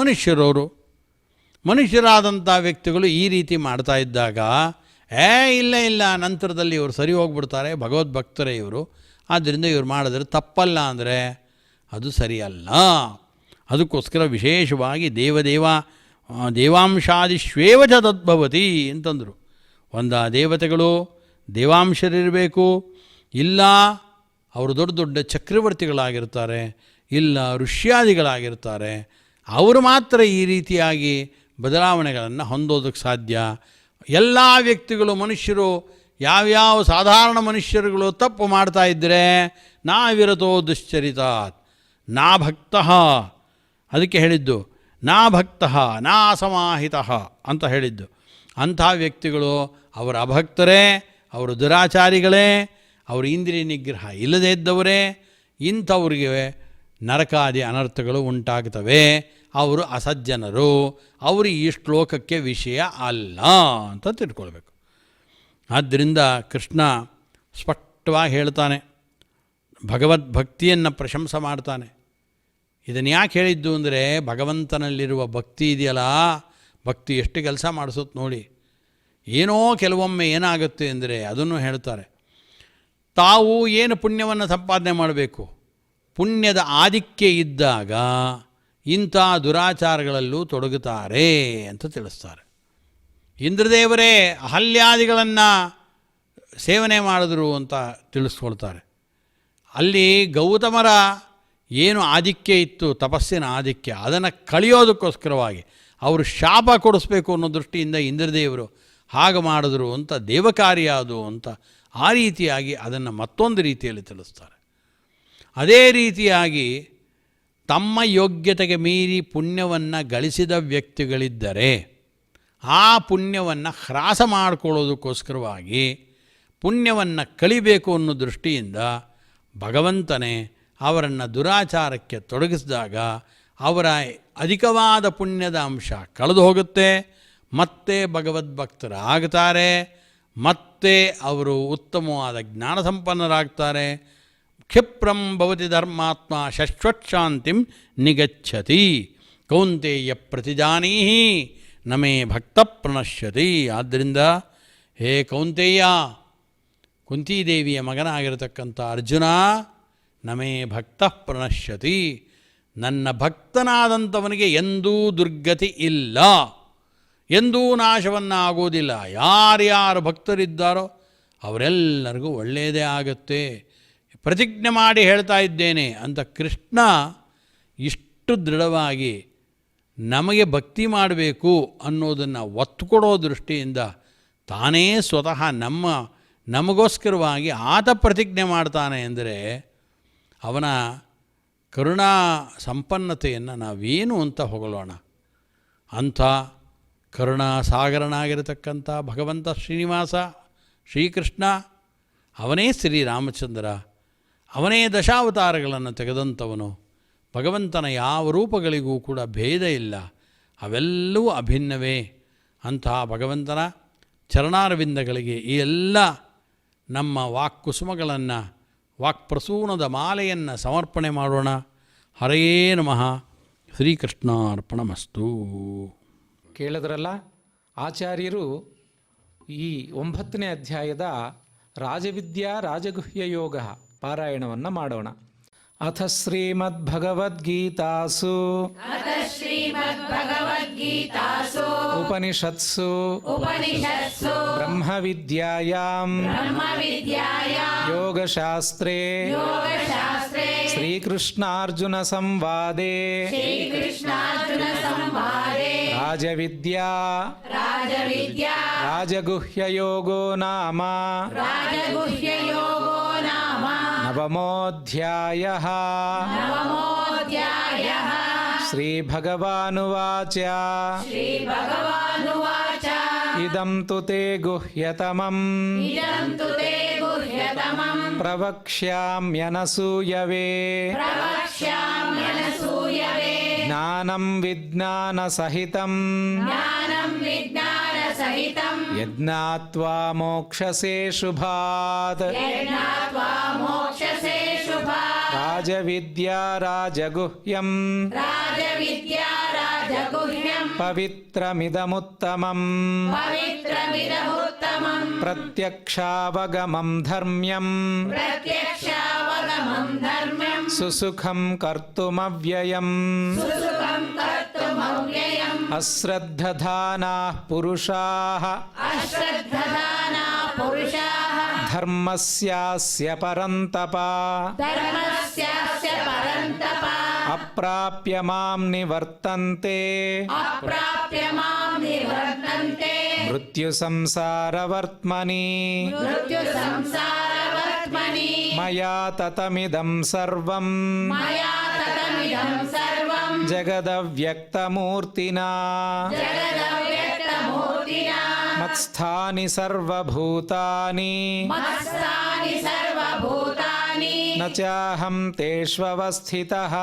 ಮನುಷ್ಯರಾದಂಥ ವ್ಯಕ್ತಿಗಳು ಈ ರೀತಿ ಮಾಡ್ತಾ ಇದ್ದಾಗ ಇಲ್ಲ ನಂತರದಲ್ಲಿ ಇವರು ಸರಿ ಹೋಗ್ಬಿಡ್ತಾರೆ, ಭಗವದ್ಭಕ್ತರೇ ಇವರು, ಆದ್ದರಿಂದ ಇವರು ಮಾಡಿದ್ರೆ ತಪ್ಪಲ್ಲ ಅಂದರೆ ಅದು ಸರಿಯಲ್ಲ. ಅದಕ್ಕೋಸ್ಕರ ವಿಶೇಷವಾಗಿ ದೇವಾಂಶಾದಿಶ್ವೇವಚ ತದ್ಭವತಿ ಅಂತಂದರು. ದೇವತೆಗಳು ದೇವಾಂಶರಿರಬೇಕು, ಇಲ್ಲ ಅವರು ದೊಡ್ಡ ದೊಡ್ಡ ಚಕ್ರವರ್ತಿಗಳಾಗಿರ್ತಾರೆ, ಇಲ್ಲ ಋಷ್ಯಾದಿಗಳಾಗಿರ್ತಾರೆ, ಅವರು ಮಾತ್ರ ಈ ರೀತಿಯಾಗಿ ಬದಲಾವಣೆಗಳನ್ನು ಹೊಂದೋದಕ್ಕೆ ಸಾಧ್ಯ. ಎಲ್ಲ ವ್ಯಕ್ತಿಗಳು ಮನುಷ್ಯರು ಯಾವ್ಯಾವ ಸಾಧಾರಣ ಮನುಷ್ಯರುಗಳು ತಪ್ಪು ಮಾಡ್ತಾ ಇದ್ದರೆ ನಾವಿರತೋ ದುಶ್ಚರಿತಾತ್ ನಾ ಭಕ್ತಃ, ಅದಕ್ಕೆ ಹೇಳಿದ್ದು ನಾ ಭಕ್ತಃ ನಾ ಅಸಮಾಹಿತಃ ಅಂತ ಹೇಳಿದ್ದು. ಅಂಥ ವ್ಯಕ್ತಿಗಳು ಅವರ ಅಭಕ್ತರೇ, ಅವರು ದುರಾಚಾರಿಗಳೇ, ಅವರು ಇಂದ್ರಿಯ ನಿಗ್ರಹ ಇಲ್ಲದೇ ಇದ್ದವರೇ. ಇಂಥವ್ರಿಗೆ ನರಕಾದಿ ಅನರ್ಥಗಳು ಉಂಟಾಗ್ತವೆ. ಅವರು ಅಸಜ್ಜನರು, ಅವರು ಈ ಶ್ಲೋಕಕ್ಕೆ ವಿಷಯ ಅಲ್ಲ ಅಂತ ತಿಳ್ಕೊಳ್ಬೇಕು. ಆದ್ದರಿಂದ ಕೃಷ್ಣ ಸ್ಪಷ್ಟವಾಗಿ ಹೇಳ್ತಾನೆ, ಭಗವದ್ಭಕ್ತಿಯನ್ನು ಪ್ರಶಂಸೆ ಮಾಡ್ತಾನೆ. ಇದನ್ನು ಯಾಕೆ ಹೇಳಿದ್ದು ಅಂದರೆ ಭಗವಂತನಲ್ಲಿರುವ ಭಕ್ತಿ ಇದೆಯಲ್ಲ, ಭಕ್ತಿ ಎಷ್ಟು ಕೆಲಸ ಮಾಡಿಸುತ್ತೆ ನೋಡಿ. ಏನೋ ಕೆಲವೊಮ್ಮೆ ಏನಾಗುತ್ತೆ ಅಂದರೆ ಅದನ್ನು ಹೇಳ್ತಾರೆ, ತಾವು ಏನು ಪುಣ್ಯವನ್ನು ಸಂಪಾದನೆ ಮಾಡಬೇಕು, ಪುಣ್ಯದ ಆಧಿಕ್ಯ ಇದ್ದಾಗ ಇಂಥ ದುರಾಚಾರಗಳಲ್ಲೂ ತೊಡಗುತ್ತಾರೆ ಅಂತ ತಿಳಿಸ್ತಾರೆ. ಇಂದ್ರದೇವರೇ ಅಹಲ್ಯಾದಿಗಳನ್ನು ಸೇವನೆ ಮಾಡಿದ್ರು ಅಂತ ತಿಳಿಸ್ಕೊಳ್ತಾರೆ. ಅಲ್ಲಿ ಗೌತಮರ ಏನು ಆಧಿಕ್ಯ ಇತ್ತು, ತಪಸ್ಸಿನ ಆಧಿಕ್ಯ, ಅದನ್ನು ಕಳೆಯೋದಕ್ಕೋಸ್ಕರವಾಗಿ ಅವರು ಶಾಪ ಕೊಡಿಸ್ಬೇಕು ಅನ್ನೋ ದೃಷ್ಟಿಯಿಂದ ಇಂದ್ರದೇವರು ಹಾಗೆ ಮಾಡಿದ್ರು ಅಂತ, ದೇವಕಾರ್ಯ ಅದು ಅಂತ ಆ ರೀತಿಯಾಗಿ ಅದನ್ನು ಮತ್ತೊಂದು ರೀತಿಯಲ್ಲಿ ತಿಳಿಸ್ತಾರೆ. ಅದೇ ರೀತಿಯಾಗಿ ತಮ್ಮ ಯೋಗ್ಯತೆಗೆ ಮೀರಿ ಪುಣ್ಯವನ್ನು ಗಳಿಸಿದ ವ್ಯಕ್ತಿಗಳಿದ್ದರೆ ಆ ಪುಣ್ಯವನ್ನು ಹ್ರಾಸ ಮಾಡಿಕೊಳ್ಳೋದಕ್ಕೋಸ್ಕರವಾಗಿ ಪುಣ್ಯವನ್ನು ಕಳಿಬೇಕು ಅನ್ನೋ ದೃಷ್ಟಿಯಿಂದ ಭಗವಂತನೇ ಅವರನ್ನು ದುರಾಚಾರಕ್ಕೆ ತೊಡಗಿಸಿದಾಗ ಅವರ ಅಧಿಕವಾದ ಪುಣ್ಯದ ಅಂಶ ಕಳೆದು ಹೋಗುತ್ತೆ, ಮತ್ತೆ ಭಗವದ್ಭಕ್ತರಾಗ್ತಾರೆ, ಮತ್ತೆ ಅವರು ಉತ್ತಮವಾದ ಜ್ಞಾನ ಸಂಪನ್ನರಾಗ್ತಾರೆ. ಕ್ಷಿಪ್ರಂ ಭವತಿ ಧರ್ಮಾತ್ಮ ಶಶ್ವತ್ಶಾಂತಿಂ ನಿಗಚ್ಚತಿ ಕೌಂತೆಯ ಪ್ರತಿಜಾನೀಹಿ ನಮೇ ಭಕ್ತ ಪ್ರಣಶ್ಯತಿ. ಆದ್ದರಿಂದ ಹೇ ಕೌಂತೆಯ, ಕುಂತಿದೇವಿಯ ಮಗನಾಗಿರತಕ್ಕಂಥ ಅರ್ಜುನ, ನಮೇ ಭಕ್ತ ಪ್ರಣಶ್ಯತಿ, ನನ್ನ ಭಕ್ತನಾದಂಥವನಿಗೆ ಎಂದೂ ದುರ್ಗತಿ ಇಲ್ಲ, ಎಂದೂ ನಾಶವನ್ನು ಆಗೋದಿಲ್ಲ. ಯಾರ್ಯಾರು ಭಕ್ತರಿದ್ದಾರೋ ಅವರೆಲ್ಲರಿಗೂ ಒಳ್ಳೆಯದೇ ಆಗುತ್ತೆ. ಪ್ರತಿಜ್ಞೆ ಮಾಡಿ ಹೇಳ್ತಾ ಇದ್ದೇನೆ ಅಂತ ಕೃಷ್ಣ ಇಷ್ಟು ದೃಢವಾಗಿ ನಮಗೆ ಭಕ್ತಿ ಮಾಡಬೇಕು ಅನ್ನೋದನ್ನು ಒತ್ತು ಕೊಡೋ ದೃಷ್ಟಿಯಿಂದ ತಾನೇ ಸ್ವತಃ ನಮಗೋಸ್ಕರವಾಗಿ ಆತ ಪ್ರತಿಜ್ಞೆ ಮಾಡ್ತಾನೆ ಅಂದರೆ ಅವನ ಕರುಣಾ ಸಂಪನ್ನತೆಯನ್ನು ನಾವೇನು ಅಂತ ಹೊಗಳೋಣ. ಅಂಥ ಕರುಣಾ ಸಾಗರನಾಗಿರತಕ್ಕಂಥ ಭಗವಂತ ಶ್ರೀನಿವಾಸ ಶ್ರೀಕೃಷ್ಣ, ಅವನೇ ಶ್ರೀರಾಮಚಂದ್ರ, ಅವನೇ ದಶಾವತಾರಗಳನ್ನು ತೆಗೆದಂಥವನು. ಭಗವಂತನ ಯಾವ ರೂಪಗಳಿಗೂ ಕೂಡ ಭೇದ ಇಲ್ಲ, ಅವೆಲ್ಲವೂ ಅಭಿನ್ನವೇ. ಅಂತಹ ಭಗವಂತನ ಚರಣಾರವಿಂದಗಳಿಗೆ ಈ ಎಲ್ಲ ನಮ್ಮ ವಾಕ್ಕುಸುಮಗಳನ್ನು, ವಾಕ್ಪ್ರಸೂನದ ಮಾಲೆಯನ್ನು ಸಮರ್ಪಣೆ ಮಾಡೋಣ. ಹರಯೇ ನಮಃ. ಶ್ರೀಕೃಷ್ಣಾರ್ಪಣಮಸ್ತು. ಕೇಳಿದ್ರಲ್ಲ, ಆಚಾರ್ಯರು ಈ 9ನೇ ಅಧ್ಯಾಯದ ರಾಜವಿದ್ಯಾ ರಾಜಗುಹ್ಯ ಯೋಗ ಪಾರಾಯಣವನ್ನು ಮಾಡೋಣ. ಅಥ ಶ್ರೀಮದ್ಭಗವದ್ಗೀತಾಸು ಉಪನಿಷತ್ಸು ಬ್ರಹ್ಮವಿದ್ಯಾಯಾಂ ಯೋಗಶಾಸ್ತ್ರೇ ಶ್ರೀಕೃಷ್ಣಾರ್ಜುನ ಸಂವಾದೇ ರಾಜವಿದ್ಯಾ ರಾಜಗುಹ್ಯಯೋಗೋ ನಾಮ ನವಮೋऽಧ್ಯಾಯಃ. ಶ್ರೀಭಗವಾನುವಾಚ ಇದಂ ತು ತೇ ಗುಹ್ಯತಮಂ ಪ್ರವಕ್ಷ್ಯಾಮ್ಯನಸೂಯವೆ ಜ್ಞಾನಂ ವಿಜ್ಞಾನಸಹಿತಂ ಯಜ್ಞಾತ್ವಾ ಮೋಕ್ಷಸೇ ಶುಭಾತ್. ರಾಜವಿದ್ಯಾ ರಾಜಗುಹ್ಯಂ ಪವಿತ್ರಮಿದಮುತ್ತಮಂ ಪ್ರತ್ಯಕ್ಷಾವಗಮಂ ಧರ್ಮ್ಯಂ ಸುಸುಖಂ ಕರ್ತುಮವ್ಯಯಂ. ಅಶ್ರದ್ಧಧಾನಾಃ ಪುರುಷಾಃ ಧರ್ಮಸ್ಯಾಸ್ಯ ಪರಂತಪ ಅಪ್ರಾಪ್ಯ ಮಾಂ ನಿವರ್ತಂತೆ ಮೃತ್ಯು ಸಂಸಾರವರ್ತ್ಮನಿ ಮಯಾ ತತಮಿದಂ ಸರ್ವಂ ಜಗದವ್ಯಕ್ತಮೂರ್ತಿನಾ ಮತ್ಸ್ಥಾನಿ ಸರ್ವಭೂತಾನಿ ನ ಚಾಹಂ ತೇಷ್ವವಸ್ಥಿತಃ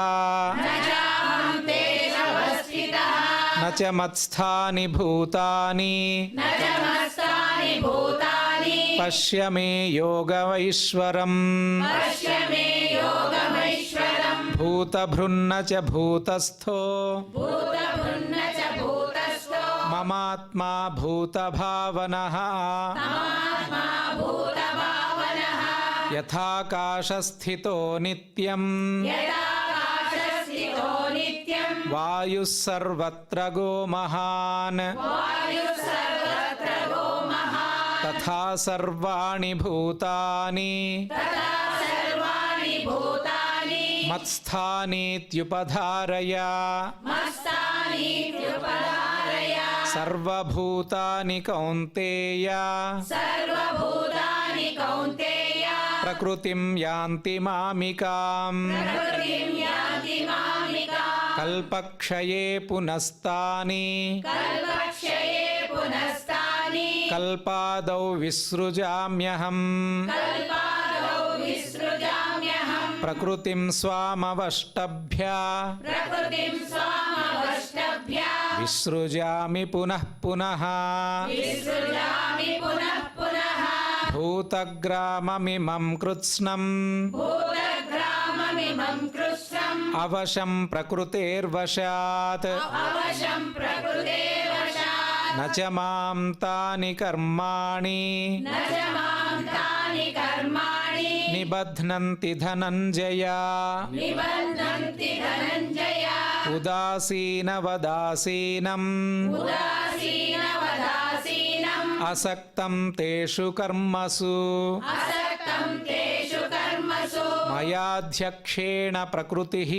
ನ ಚ ಮತ್ಸ್ಥಾನಿ ಭೂತಾನಿ ಪಶ್ಯ ಮೇ ಯೋಗಮೈಶ್ವರಂ. ಭೂತಭೃನ್ನ ಚ ಭೂತಸ್ಥೋ ಮಮಾತ್ಮಾ ಭೂತಭಾವನಃ ಯಥಾಕಾಶಸ್ಥಿತೋ ನಿತ್ಯಂ ವಾಯುಃ ಸರ್ವತ್ರ ಗೋ ಮಹಾನ್ ತಥಾ ಸರ್ವಾಣಿ ಭೂತಾನಿ ಮತ್ಸ್ಥಾನೀತ್ಯುಪಧಾರಯ ಸರ್ವಭೂತಾನಿ ಕೌಂತೇಯ ಪ್ರಕೃತಿಂ ಯಾಂತಿ ಮಾಮಿಕಾಂ ಕಲ್ಪಕ್ಷಯೇ ಪುನಸ್ತಾನಿ ಕಲ್ಪಾದೌ ವಿಸೃಜಾಮ್ಯಹಂ ಪ್ರಕೃತಿಂ ಸ್ವಾಮವಷ್ಟಭ್ಯ ವಿಸೃಜಾಮಿ ಪುನಃ ಪುನಃ ಭೂತಗ್ರಾಮಮಿಮಂ ಕೃತ್ಸ್ನಂ ಅವಶಂ ಪ್ರಕೃತೇರ್ವಶಾತ್ ನ ಚ ಮಾಂ ತಾನಿ ಕರ್ಮಾಣಿ ನಿಬಧ್ನಂತಿ ಧನಂಜಯ ಉದಾಸೀನವದಾಸೀನಂ ಅಸಕ್ತಂ ತೇಷು ಕರ್ಮಸು ಮಯಾಧ್ಯಕ್ಷೇಣ ಪ್ರಕೃತಿಃ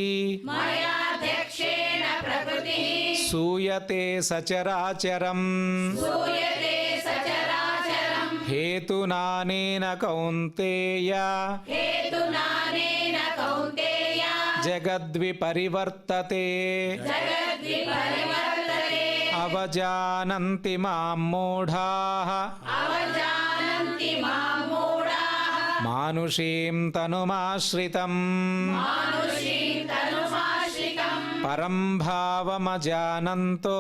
ಸೂಯತೆ ಸಚರಾಚರಂ ಹೇತುನಾನೇನ ಕೌಂತೇಯ ಜಗದ್ವಿಪರಿವರ್ತತೆ ಅವಜಾನಂತಿ ಮಾಂ ಮೂಢಾಃ ಮಾನುಷೀಂ ತನುಮಾಶ್ರಿತಂ ಪರಂ ಭಾವಮಜಾನಂತೋ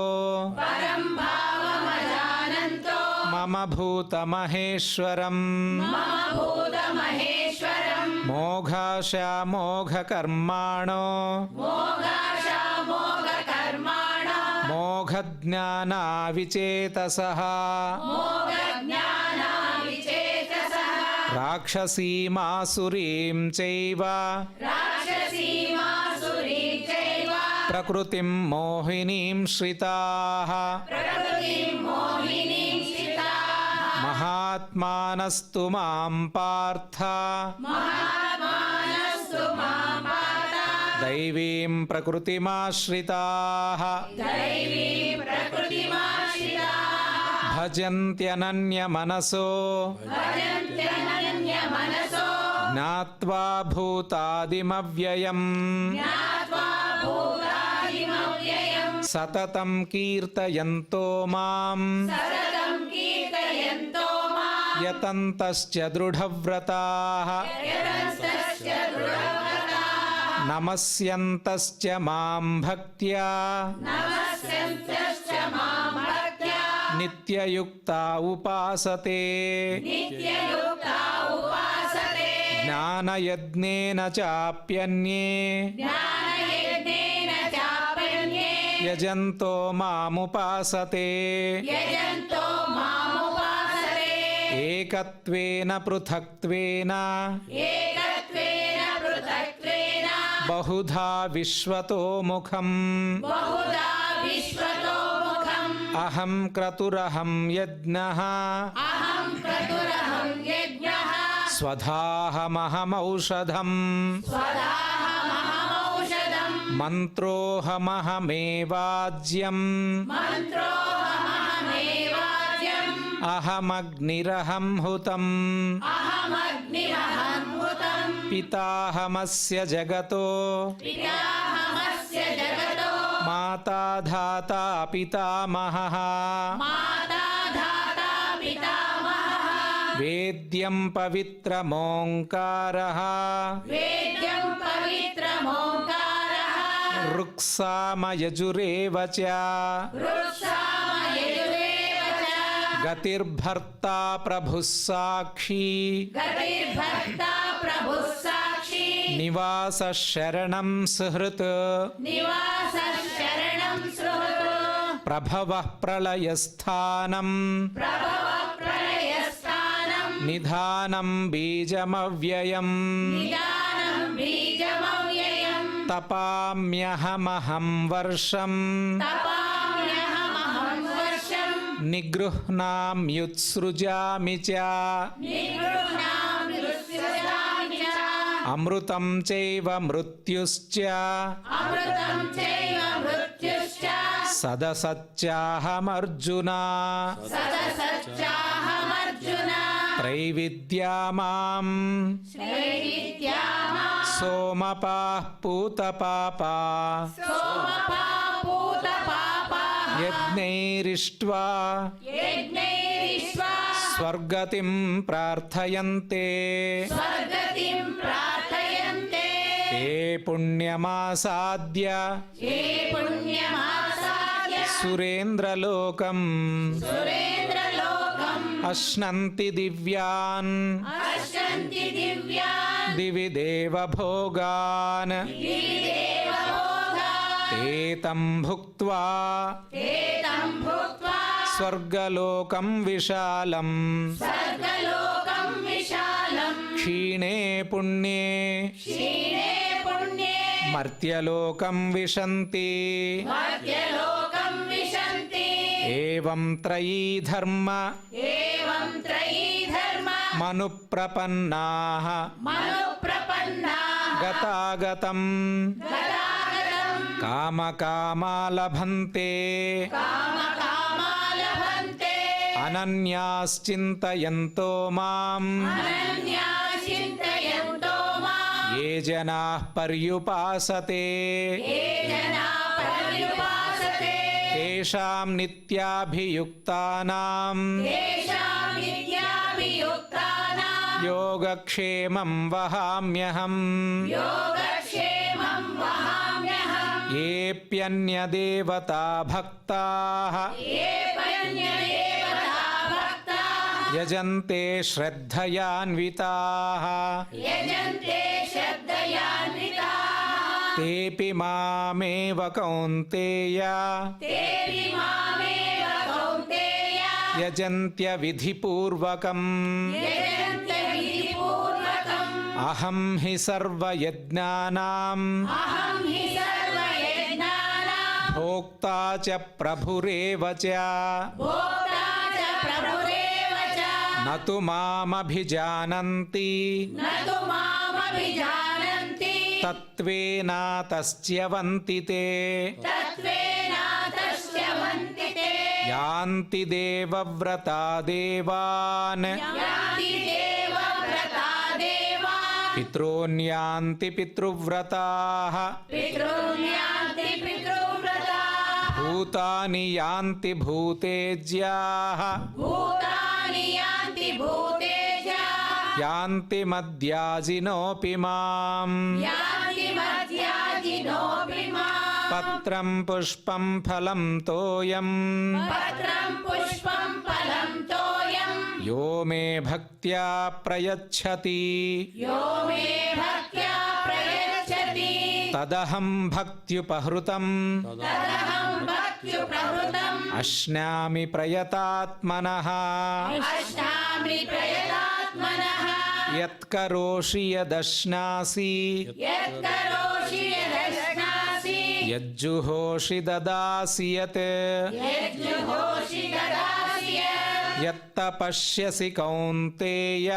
ಮಮ ಭೂತಮಹೇಶ್ವರಂ ಮೋಘಾಶಾಮೋಘಕರ್ಮಾಣೋ ಮೋಘಜ್ಞಾನಾವಿಚೇತಸಃ ರಾಕ್ಷಸೀಮಾಸುರೀಂ ಚೈವ ಪ್ರಕೃತಿಂ ಮೋಹಿನೀಂ ಶ್ರಿತಾಃ ಮಹಾತ್ಮಾನಸ್ತು ಮಾಂ ಪಾರ್ಥ ದೈವೀಂ ಪ್ರಕೃತಿಮಾಶ್ರಿತಾಃ ಭಜಂತ್ಯನನ್ಯಮನಸೋ ಜ್ಞಾತ್ವಾ ಭೂತಾದಿಮವ್ಯಯಂ ಸತತಂ ಕೀರ್ತಯಂತೋ ಮಾಂ ಯತಂತಶ್ಚ ದೃಢವ್ರತಾಃ ನಮಸ್ಯಂತಶ್ಚ ಮಾಂ ಭಕ್ತ್ಯಾ ನಿತ್ಯಯುಕ್ತಾ ಉಪಾಸತೆ ಜ್ಞಾನಯಜ್ಞೇನ ಚಾಪ್ಯನ್ಯೇ ಯಜಂತೋ ಮಾಮುಪಾಸತೆ ಏಕತ್ವೇನ ಪೃಥಕ್ತ್ವೇನ ಬಹುಧಾ ವಿಶ್ವತೋ ಮುಖಂ ಅಹಂ ಕ್ರತುರಹಂ ಯಜ್ಞಃ ಸ್ವಧಾಹಮಹಮೌಷಧಂ ಮಂತ್ರೋಹಮಹಮೇವಾಜ್ಯಂ ಅಹಮಗ್ನಿರಹಂ ಹುತಂ ಪಿತಾಹಮಸ್ಯ ಜಗತೋ ಮಾತಾ ಧಾತಾ ಪಿತಾಮಹಃ ವೇದ್ಯಂ ಪವಿತ್ರಮೋಂಕಾರಃ ಋಕ್ಸಾಮಯಜುರೇವ ಚ ಗತಿರ್ಭರ್ತಾ ಪ್ರಭುಃ ಸಾಕ್ಷಿ ನಿವಾಸ ಶರಣಂ ಸುಹೃತ್ ಪ್ರಭವಃ ಪ್ರಳಯಸ್ಥಾನಂ ನಿಧಾನಂ ಬೀಜಮವ್ಯಯಂ ತಪಾಮ್ಯಹಮಹಂ ವರ್ಷಂ ನಿಗೃಹ್ಣಾಮ್ಯುತ್ಸೃಜಾಮಿ ಚ ಅಮೃತಂ ಚೈವ ಮೃತ್ಯುಶ್ಚ ಸದಸಚ್ಚಾಹಮರ್ಜುನ ತ್ರೈವಿದ್ಯಾ ಮಾಂ ಸೋಮಪಾಃ ಪೂತಪಾಪಾ ಯಜ್ಞೈರಿಷ್ಟ್ವಾ ಸ್ವರ್ಗತಿಂ ಪ್ರಾರ್ಥಯಂತೆ ತೇ ಪುಣ್ಯಮಾಸಾದ್ಯ ಸುರೇಂದ್ರಲೋಕಂ ಅಶ್ನಂತಿ ದಿವ್ಯಾನ್ ದಿವಿ ದೇವಭೋಗಾನ್ ಏತಂ ಭುಕ್ತ್ವಾ ಸ್ವರ್ಗಲೋಕಂ ವಿಶಾಲಂ ಕ್ಷೀಣೇ ಪುಣ್ಯೇ ಮರ್ತ್ಯಲೋಕಂ ವಿಶಂತಿ ಏವಂ ತ್ರಯೀ ಧರ್ಮ ಮನುಪ್ರಪನ್ನಾಃ ಗತಾಗತಂ ಕಾಮಕಾಮಾ ಲಭಂತೆ అనన్యాశ్చింతయంతో మాం अनन्याचिन्तयन्तो मां ఏ జనాః పర్యుపాసతే ये जनाः पर्युपासते తేషాం నిత్యాభియుక్తానాం तेषां नित्याभियुक्तानां యోగక్షేమం వహామ్యహం योगक्षेमं वहाम्यहम् ఏప్యన్యదేవతా భక్తాః ये पयन्यदेवता भक्ताः యజంతే శ్రద్ధయాన్వితాః यजन्ते श्रद्धयान्विताः తేపి మామేవ కౌంతేయ तेऽपि मामेव कौन्तेय యజంత్య విధిపూర్వకం यजन्ते विधिपूर्वकम् అహం హి సర్వయజ్ఞానాం अहं हि सर्वयज्ञानां భోక్తా చ ప్రభురేవ చ भोक्ता च प्रभुरेव च నతు మామభిజానంతి न तु मामभिजानन्ति తత్వేనాతస్త్యవంతి తే तत्त्वेनातस्य वन्ति ते యాంతి దేవవ్రతా దేవాన్ यान्ति देवव्रता देवान् పితॄన్యాంతి పితృవ్రతాః पितॄन् यान्ति पितृव्रताः భూతాని యాంతి భూతేజ్యాః भूतानि यान्ति भूतेजाः యాంతి మద్యాజినోపి మాం यान्ति मध्याजिनोऽपि माम् పత్రం పుష్పం ఫలం తోయం पत्रं पुष्पं फलं तोयं యో మే భక్త్యా ప్రయచ్చతి यो मे भक्त्या प्रयच्छति తదహం భక్త్యుపహృతం तदहं भक्त्युप्रहृतम् అశ్నామి ప్రయతాత్మనః अश्नामि प्रयतात्मनः యత్కరోషి యదశ్నాసి यत्करोषि यदश्नासि యజ్జుహోషి దదాసి యత్ यज्जुहोषि ददासि यत् యత్తపశ్యసి కౌంతేయ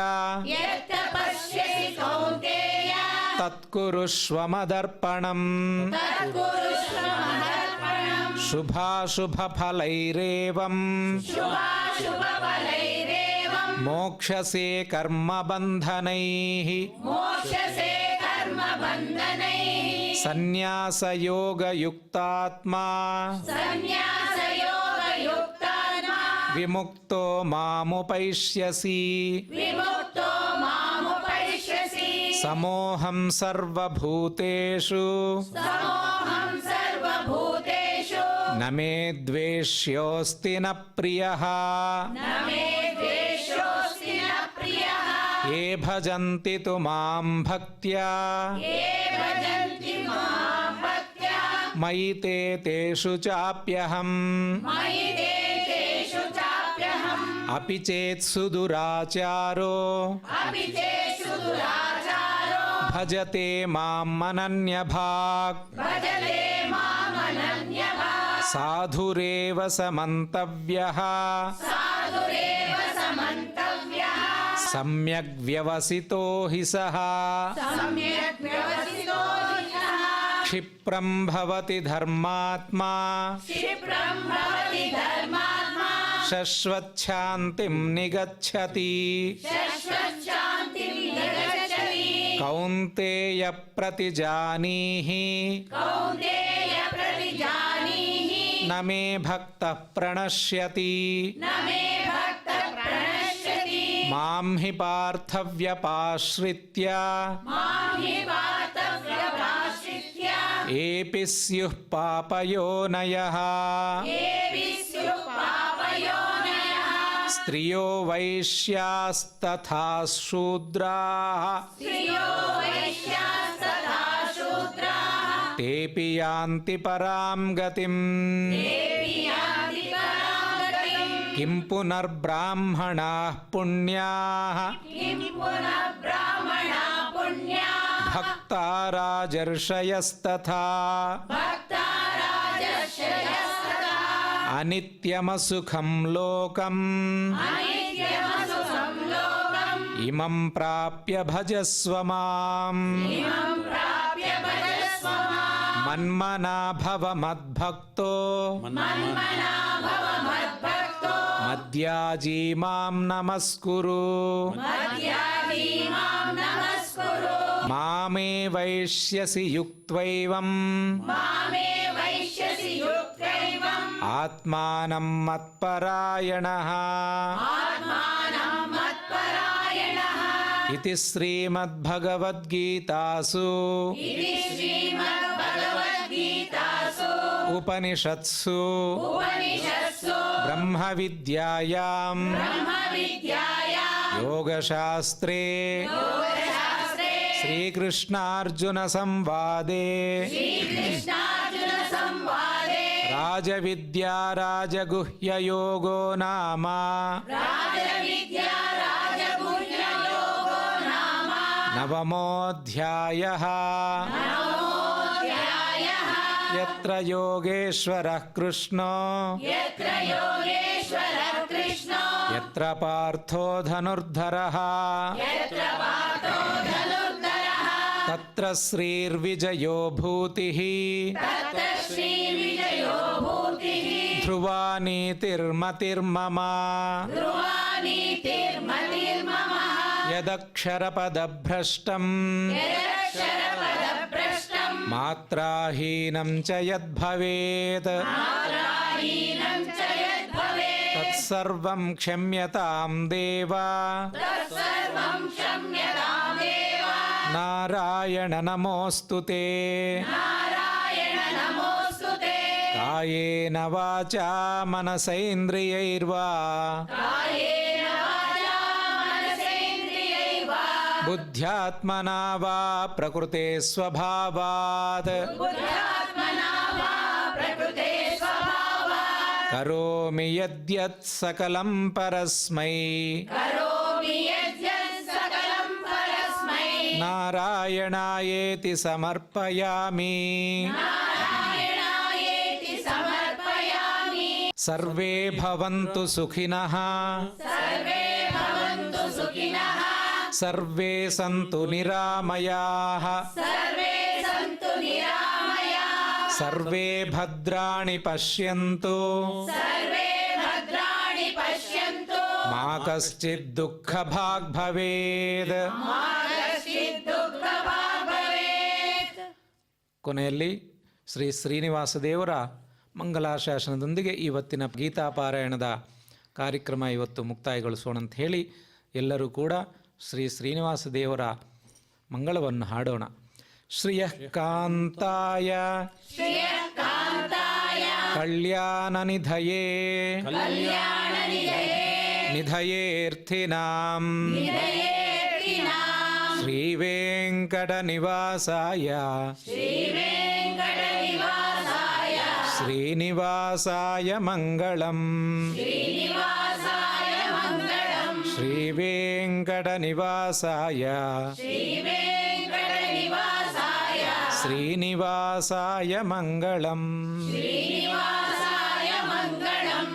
यत्तपस्यसि कौन्तेय తత్కురుష్వమదర్పణం तत्कुरुष्व महर्पणम् శుభాశుభఫలైరేవం शुभाशुभफलैरेवं మోక్షసే కర్మబంధనైః मोक्षसे कर्मबन्धनैः సన్యాసయోగయుక్తాత్మా संन्यासयोगयुक्तात्मा విముక్తో మాముపైష్యసి विमुक्तो मामुपैष्यसि సమోహం సర్వభూతేషు समोऽहं सर्वभूतेषु న మే ద్వేష్యోస్తి న ప్రియః न मे द्वेषोऽस्ति न प्रियः ఏ భజంతి తు మాం భక్త్యా ये भजन्ति मां भक्त्या మయి తే తేషు చాప్యహం मयि तेषु चाप्यहम् అపి చేత్సు దురాచారో अपि तेषु दुराचारो భజతే మాం అనన్యభాక్ भजते मामनन्यभाक् సాధురేవ సమంతవ్యః साधुरेव समन्तव्यः సమ్యగ్ వ్యవసితో హి సః सम्यक् व्यवसितो यः క్షిప్రం భవతి ధర్మాత్మా क्षिप्रं भवति धर्मात्मा శశ్వచ్ఛాంతిం నిగచ్చతి शश्वच्छान्तिं निगच्छति కౌంతేయ ప్రతిజానీహి कौन्तेय प्रतिजानीहि న మే భక్తః ప్రణశ్యతి न मे भक्तः प्रणश्यति మాం హి పార్థవ్యపాశ్రిత్య मां हि पार्थव्यपाश्रित्य ఏపి స్యుః పాపయోనయః एवि स्युः पापयोनयः స్త్రియో వైశ్యాస్తథా శూద్రాः स्त्रियो वैश्यास्तथा शूद्राः తేపి యాంతి పరాం గతిం देवी यान्ति परां गतिम् కిం పునర్బ్రాహ్మణాః పుణ్యాः किं पुनः ब्राह्मणा पुण्या భక్తా రాజర్షయస్తథా भक्ता राजर्षयस्तथा అనిత్యమసుఖం లోకం अनित्यमसुखं लोकम् ఇమం ప్రాప్య భజస్వ మాం इमं प्राप्य भजस्व माम् మన్మనా భవ మద్భక్తో मन्मना भव मद्भक्तो ಮದ್ಯಾಜೀ ಮಾಂ ನಮಸ್ಕುರು ಮದ್ಯಾಜೀ ಮಾಂ ನಮಸ್ಕುರು ಮಾಮೇ ವೈಶ್ಯಸಿ ಯುಕ್ತೈವಂ ಮಾಮೇ ವೈಶ್ಯಸಿ ಯುಕ್ತೈವಂ ಆತ್ಮಾನಂ ಮತ್ಪರಾಯಣಃ ಆತ್ಮಾನಂ ಮತ್ಪರಾಯಣಃ ಇತಿ ಶ್ರೀಮದ್ಭಗವದ್ಗೀತಾಸು ಇತಿ ಶ್ರೀಮದ್ಭಗವದ್ಗೀತಾಸು ಉಪನಿಷತ್ಸು ಉಪನಿಷತ್ಸು ಬ್ರಹ್ಮವಿದ್ಯಾಯಾಂ ಬ್ರಹ್ಮವಿದ್ಯಾಯಾಂ ಯೋಗಶಾಸ್ತ್ರೇ ಯೋಗಶಾಸ್ತ್ರೇ ಶ್ರೀಕೃಷ್ಣಾರ್ಜುನ ಸಂವಾದೇ ಶ್ರೀಕೃಷ್ಣಾರ್ಜುನ ಸಂವಾದೇ ರಾಜವಿದ್ಯಾ ರಾಜಗುಹ್ಯಯೋಗೋ ನಾಮ ರಾಜವಿದ್ಯಾ ರಾಜಗುಹ್ಯಯೋಗೋ ನಾಮ ನವಮೋऽಧ್ಯಾಯಃ ನವಮೋऽಧ್ಯಾಯಃ ಯತ್ರ ಯೋಗೇಶ್ವರಃ ಕೃಷ್ಣೋ ಯತ್ರ ಯೋಗೇಶ್ವರಃ ಕೃಷ್ಣೋ ಯತ್ರ ಪಾರ್ಥೋ ಧನುರ್ಧರಃ ಯತ್ರ ಪಾರ್ಥೋ ಧನುರ್ಧರಃ ತತ್ರ ಶ್ರೀರ್ವಿಜಯೋ ಭೂತಿಃ ತತ್ರ ಶ್ರೀವಿಜಯೋ ಭೂತಿಃ ಧ್ರುವಾ ನೀತಿರ್ಮತಿರ್ಮಮ ಧ್ರುವಾ ನೀತಿರ್ಮತಿರ್ಮಮ ಯದಕ್ಷರಪದಭ್ರಷ್ಟಂ ಯದಕ್ಷರಪದಭ್ರಷ್ಟಂ ಮಾತ್ರಾಹೀನಂ ಚ ಯದ್ಭವೇತ್ ಮಾತ್ರಾಹೀನಂ ಚ ಯದ್ಭವೇತ್ ತತ್ಸರ್ವಂ ಕ್ಷಮ್ಯತಾಂ ದೇವ ತತ್ಸರ್ವಂ ಕ್ಷಮ್ಯತಾಂ ದೇವ ನಾರಾಯಣ ನಮೋऽಸ್ತು ತೇ ನಾರಾಯಣ ನಮೋಸ್ತುತೆ ಕಾಯೇನ ವಾಚಾ ಮನಸೈಂದ್ರಿಯೈರ್ವಾ ಕಾಯೇನ ವಾಚಾ ಮನಸೇಂದ್ರಿಯೈರ್ವಾ ಬುದ್ಧ್ಯಾತ್ಮನಾ ವಾ ಪ್ರಕೃತೆ ಸ್ವಭಾವಾತ್ ಬುದ್ಧಾತ್ಮನಾ ವಾ ಪ್ರಕೃತೆ ಸ್ವಭಾವಾತ್ ಕರೋಮಿ ಯದ್ಯತ್ ಸಕಲಂ ಪರಸ್ಮೈ ಕರೋಮಿ ಯದ್ಯತ್ ಸಕಲಂ ಪರಸ್ಮೈ ನಾರಾಯಣಾಯೇತಿ ಸಮರ್ಪಯಾಮಿ ನಾರಾಯಣಾಯೇತಿ ಸಮರ್ಪಯಾಮಿ ಸರ್ವೇ ಭವಂತು ಸುಖಿನಃ ಸರ್ವೇ ಭವಂತು ಸುಖಿನಃ ಸರ್ವೇ ಸಂತು ನಿರಾಮಯಾಃ ಸರ್ವೇ ಸಂತು ನಿರಾಮಯಾಃ ಸರ್ವೇ ಭದ್ರಾಣಿ ಪಶ್ಯಂತು ಸರ್ವೇ ಭದ್ರಾಣಿ ಪಶ್ಯಂತು ಮಾ ಕಶ್ಚಿತ್ ದುಃಖಭಾಗ್ ಭವೇತ್. ಮಾ ಕಶ್ಚಿತ್ ದುಃಖಭಾಗ್ ಭವೇತ್. ಕೊನೆಯಲ್ಲಿ ಶ್ರೀ ಶ್ರೀನಿವಾಸ ದೇವರ ಮಂಗಲಾಶಾಸನದೊಂದಿಗೆ ಇವತ್ತಿನ ಗೀತಾಪಾರಾಯಣದ ಕಾರ್ಯಕ್ರಮ ಇವತ್ತು ಮುಕ್ತಾಯಗೊಳಿಸೋಣ ಅಂತ ಹೇಳಿ ಎಲ್ಲರೂ ಕೂಡ ಶ್ರೀ ಶ್ರೀನಿವಾಸ ದೇವರ ಮಂಗಳವನ್ನು ಹಾಡೋಣ. ಶ್ರಿಯಃ ಕಾಂತಾಯ ಶ್ರಿಯಃ ಕಾಂತಾಯ ಕಲ್ಯಾಣನಿಧಯೇ ಕಲ್ಯಾಣನಿಧಯೇ ನಿಧಯೇರ್ಥಿನಾಂ ನಿಧಯೇರ್ತಿನಾಂ ಶ್ರೀವೇಂಕಟನಿವಾಸಾಯ ಶ್ರೀವೇಂಕಟನಿವಾಸಾಯ ಶ್ರೀನಿವಾಸಾಯ ಮಂಗಳಂ. ಶ್ರೀನಿವಾಸಾಯ ಮಂಗಳಂ ಶ್ರೀವೇಂಕಟನಿವಾಸಾಯ ಶ್ರೀವೇಂಕಟನಿವಾಸಾಯ ಶ್ರೀನಿವಾಸಾಯ ಮಂಗಳಂ. ಶ್ರೀನಿವಾಸಾಯ ಮಂಗಳಂ.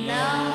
ನಮೋ